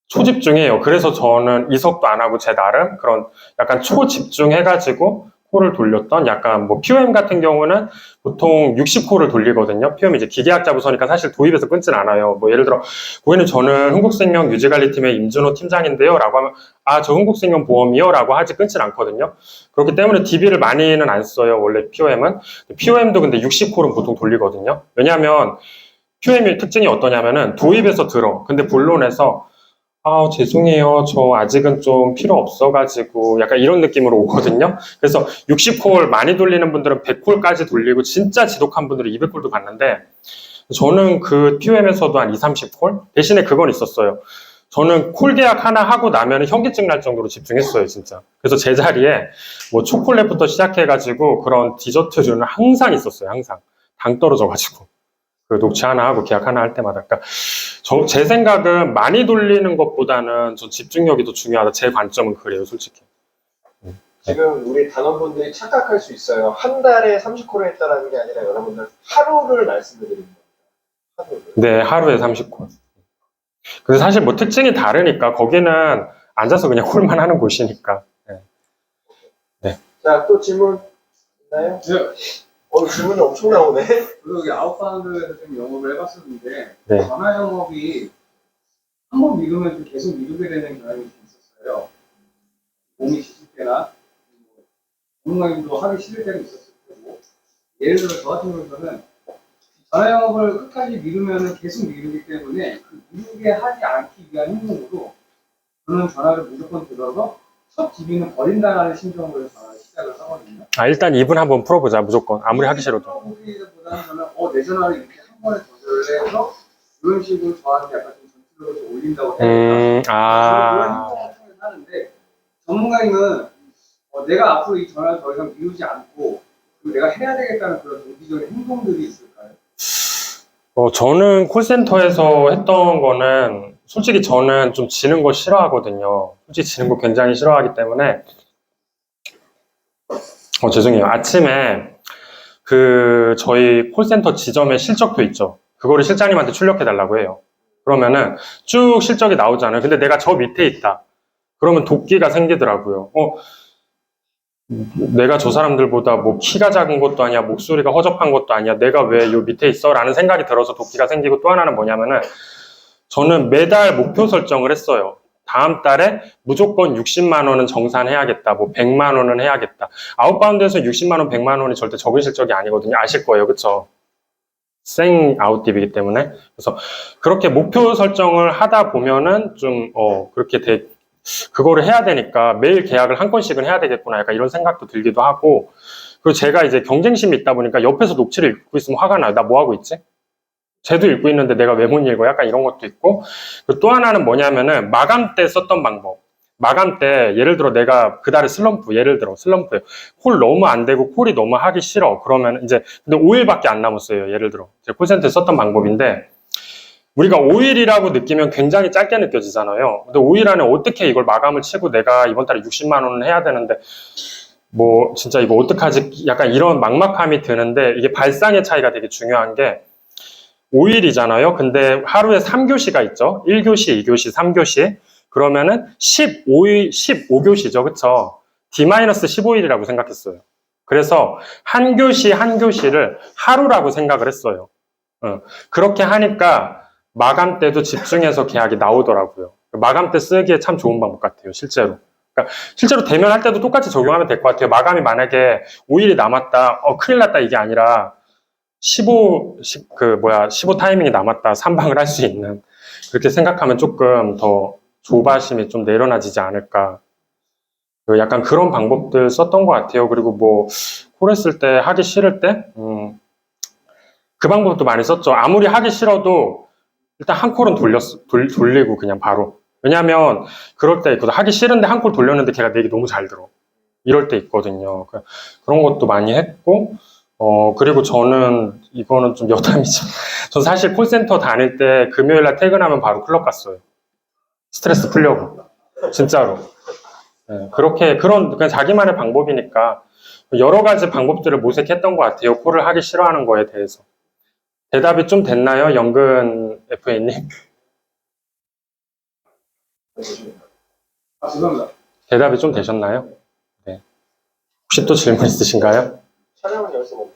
초집중해요. 그래서 저는 이석도 안 하고 제 나름 그런 약간 초집중해가지고 콜을 돌렸던 약간 뭐 POM 같은 경우는 보통 60콜을 돌리거든요. POM 이제 기계학자 부서니까 사실 도입에서 끊진 않아요. 뭐 예를 들어 고객님 저는 흥국생명 유지관리팀의 임준호 팀장인데요 라고 하면 저 흥국생명 보험이요 라고 하지 끊진 않거든요. 그렇기 때문에 DB를 많이는 안 써요. 원래 POM은. POM도 근데 60콜은 보통 돌리거든요. 왜냐하면 POM의 특징이 어떠냐면은 도입에서 들어. 근데 본론에서 죄송해요. 저 아직은 좀 필요 없어가지고 약간 이런 느낌으로 오거든요. 그래서 60콜 많이 돌리는 분들은 100콜까지 돌리고 진짜 지독한 분들은 200콜도 갔는데 저는 그 POM에서도 한 2, 30콜? 대신에 그건 있었어요. 저는 콜 계약 하나 하고 나면 현기증 날 정도로 집중했어요, 진짜. 그래서 제 자리에 뭐 초콜릿부터 시작해가지고 그런 디저트류는 항상 있었어요, 항상. 당 떨어져가지고. 그 녹취 하나 하고 계약 하나 할 때마다. 그러니까 제 생각은 많이 돌리는 것보다는 저 집중력이 더 중요하다. 제 관점은 그래요, 솔직히. 지금 우리 단원분들이 착각할 수 있어요. 한 달에 30콜을 했다라는 게 아니라 여러분들 하루를 말씀드리는 겁니다. 하루를. 네, 하루에 30콜. 근데 사실 뭐 특징이 다르니까 거기는 앉아서 그냥 콜만 하는 곳이니까. 네. 자, 또 질문 있나요? 질문이 엄청 나오네. 그리고 여기 아웃바운드에서 좀 영업을 해봤었는데 네. 전화 영업이 한 번 미루면 좀 계속 미루게 되는 경향이 좀 있었어요. 몸이 지칠 때나 전문가님도 하기 싫을 때가 있었을 거고 예를 들어 저 같은 경우는 전화 영업을 끝까지 미루면 계속 미루기 때문에 그 미루게 하지 않기 위한 행동으로 저는 전화를 무조건 들어서 첫 DB는 버린다라는 심정으로 전화를 시작을 하거든요. 일단 이분 한번 풀어보자, 무조건. 아무리 하기 싫어도. 보기보다는 저는 내 전화를 이렇게 한 번에 거절을 해서 이런 식으로 저한테 약간 좀 전투력을 좀 올린다고 해야 되나? 그런 행동을 하는데 전문가님은 내가 앞으로 이 전화를 더 이상 미루지 않고 그리고 내가 해야 되겠다는 그런 동기적인 행동들이 있을까요? 저는 콜센터에서 했던 거는 솔직히 저는 좀 지는 거 싫어하거든요. 솔직히 지는 거 굉장히 싫어하기 때문에 죄송해요. 아침에 저희 콜센터 지점에 실적표 있죠. 그거를 실장님한테 출력해 달라고 해요. 그러면은 쭉 실적이 나오잖아요. 근데 내가 저 밑에 있다. 그러면 도끼가 생기더라고요. 내가 저 사람들보다 뭐 키가 작은 것도 아니야, 목소리가 허접한 것도 아니야, 내가 왜 요 밑에 있어? 라는 생각이 들어서 도끼가 생기고 또 하나는 뭐냐면은 저는 매달 목표 설정을 했어요. 다음 달에 무조건 60만 원은 정산해야겠다. 뭐 100만 원은 해야겠다. 아웃바운드에서 60만 원, 100만 원이 절대 적은 실적이 아니거든요. 아실 거예요. 그쵸? 생 아웃딥이기 때문에. 그래서 그렇게 목표 설정을 하다 보면은 좀, 그거를 해야 되니까 매일 계약을 한 건씩은 해야 되겠구나. 약간 이런 생각도 들기도 하고. 그리고 제가 이제 경쟁심이 있다 보니까 옆에서 녹취를 읽고 있으면 화가 나요. 나 뭐 하고 있지? 쟤도 읽고 있는데 내가 왜 못 읽어? 약간 이런 것도 있고. 그리고 또 하나는 뭐냐면은 마감 때 썼던 방법. 마감 때 예를 들어 내가 그달에 예를 들어 슬럼프예요. 콜 너무 안 되고 콜이 너무 하기 싫어. 그러면 이제 근데 5일밖에 안 남았어요. 예를 들어 제가 콜센터에 썼던 방법인데 우리가 5일이라고 느끼면 굉장히 짧게 느껴지잖아요. 근데 5일 안에 어떻게 이걸 마감을 치고 내가 이번 달에 60만 원을 해야 되는데 뭐 진짜 이거 어떡하지? 약간 이런 막막함이 드는데 이게 발상의 차이가 되게 중요한 게 5일이잖아요. 근데 하루에 3교시가 있죠. 1교시, 2교시, 3교시. 그러면은 15교시죠. 그쵸? D-15일이라고 생각했어요. 그래서 한 교시 한 교시를 하루라고 생각을 했어요. 그렇게 하니까 마감 때도 집중해서 계약이 나오더라고요. 마감 때 쓰기에 참 좋은 방법 같아요. 실제로. 그러니까 실제로 대면할 때도 똑같이 적용하면 될 것 같아요. 마감이 만약에 5일이 남았다. 큰일 났다. 이게 아니라 15 타이밍이 남았다. 3방을 할 수 있는. 그렇게 생각하면 조금 더 조바심이 좀 내려놔지지 않을까. 그 약간 그런 방법들 썼던 것 같아요. 그리고 뭐 콜 했을 때 하기 싫을 때, 그 방법도 많이 썼죠. 아무리 하기 싫어도 일단 한 콜은 돌리고 그냥 바로. 왜냐면 그럴 때 있거든. 하기 싫은데 한 콜 돌렸는데 걔가 내 얘기 너무 잘 들어. 이럴 때 있거든요. 그런 것도 많이 했고, 그리고 저는 이거는 좀 여담이죠. 전 사실 콜센터 다닐 때 금요일날 퇴근하면 바로 클럽 갔어요. 스트레스 풀려고. 진짜로. 네, 그렇게 그냥 자기만의 방법이니까 여러 가지 방법들을 모색했던 것 같아요. 콜을 하기 싫어하는 거에 대해서. 대답이 좀 됐나요? 영근 FA님? 아, 죄송합니다. 대답이 좀 되셨나요? 네. 혹시 또 질문 있으신가요? 촬영은 여기서 멈춰.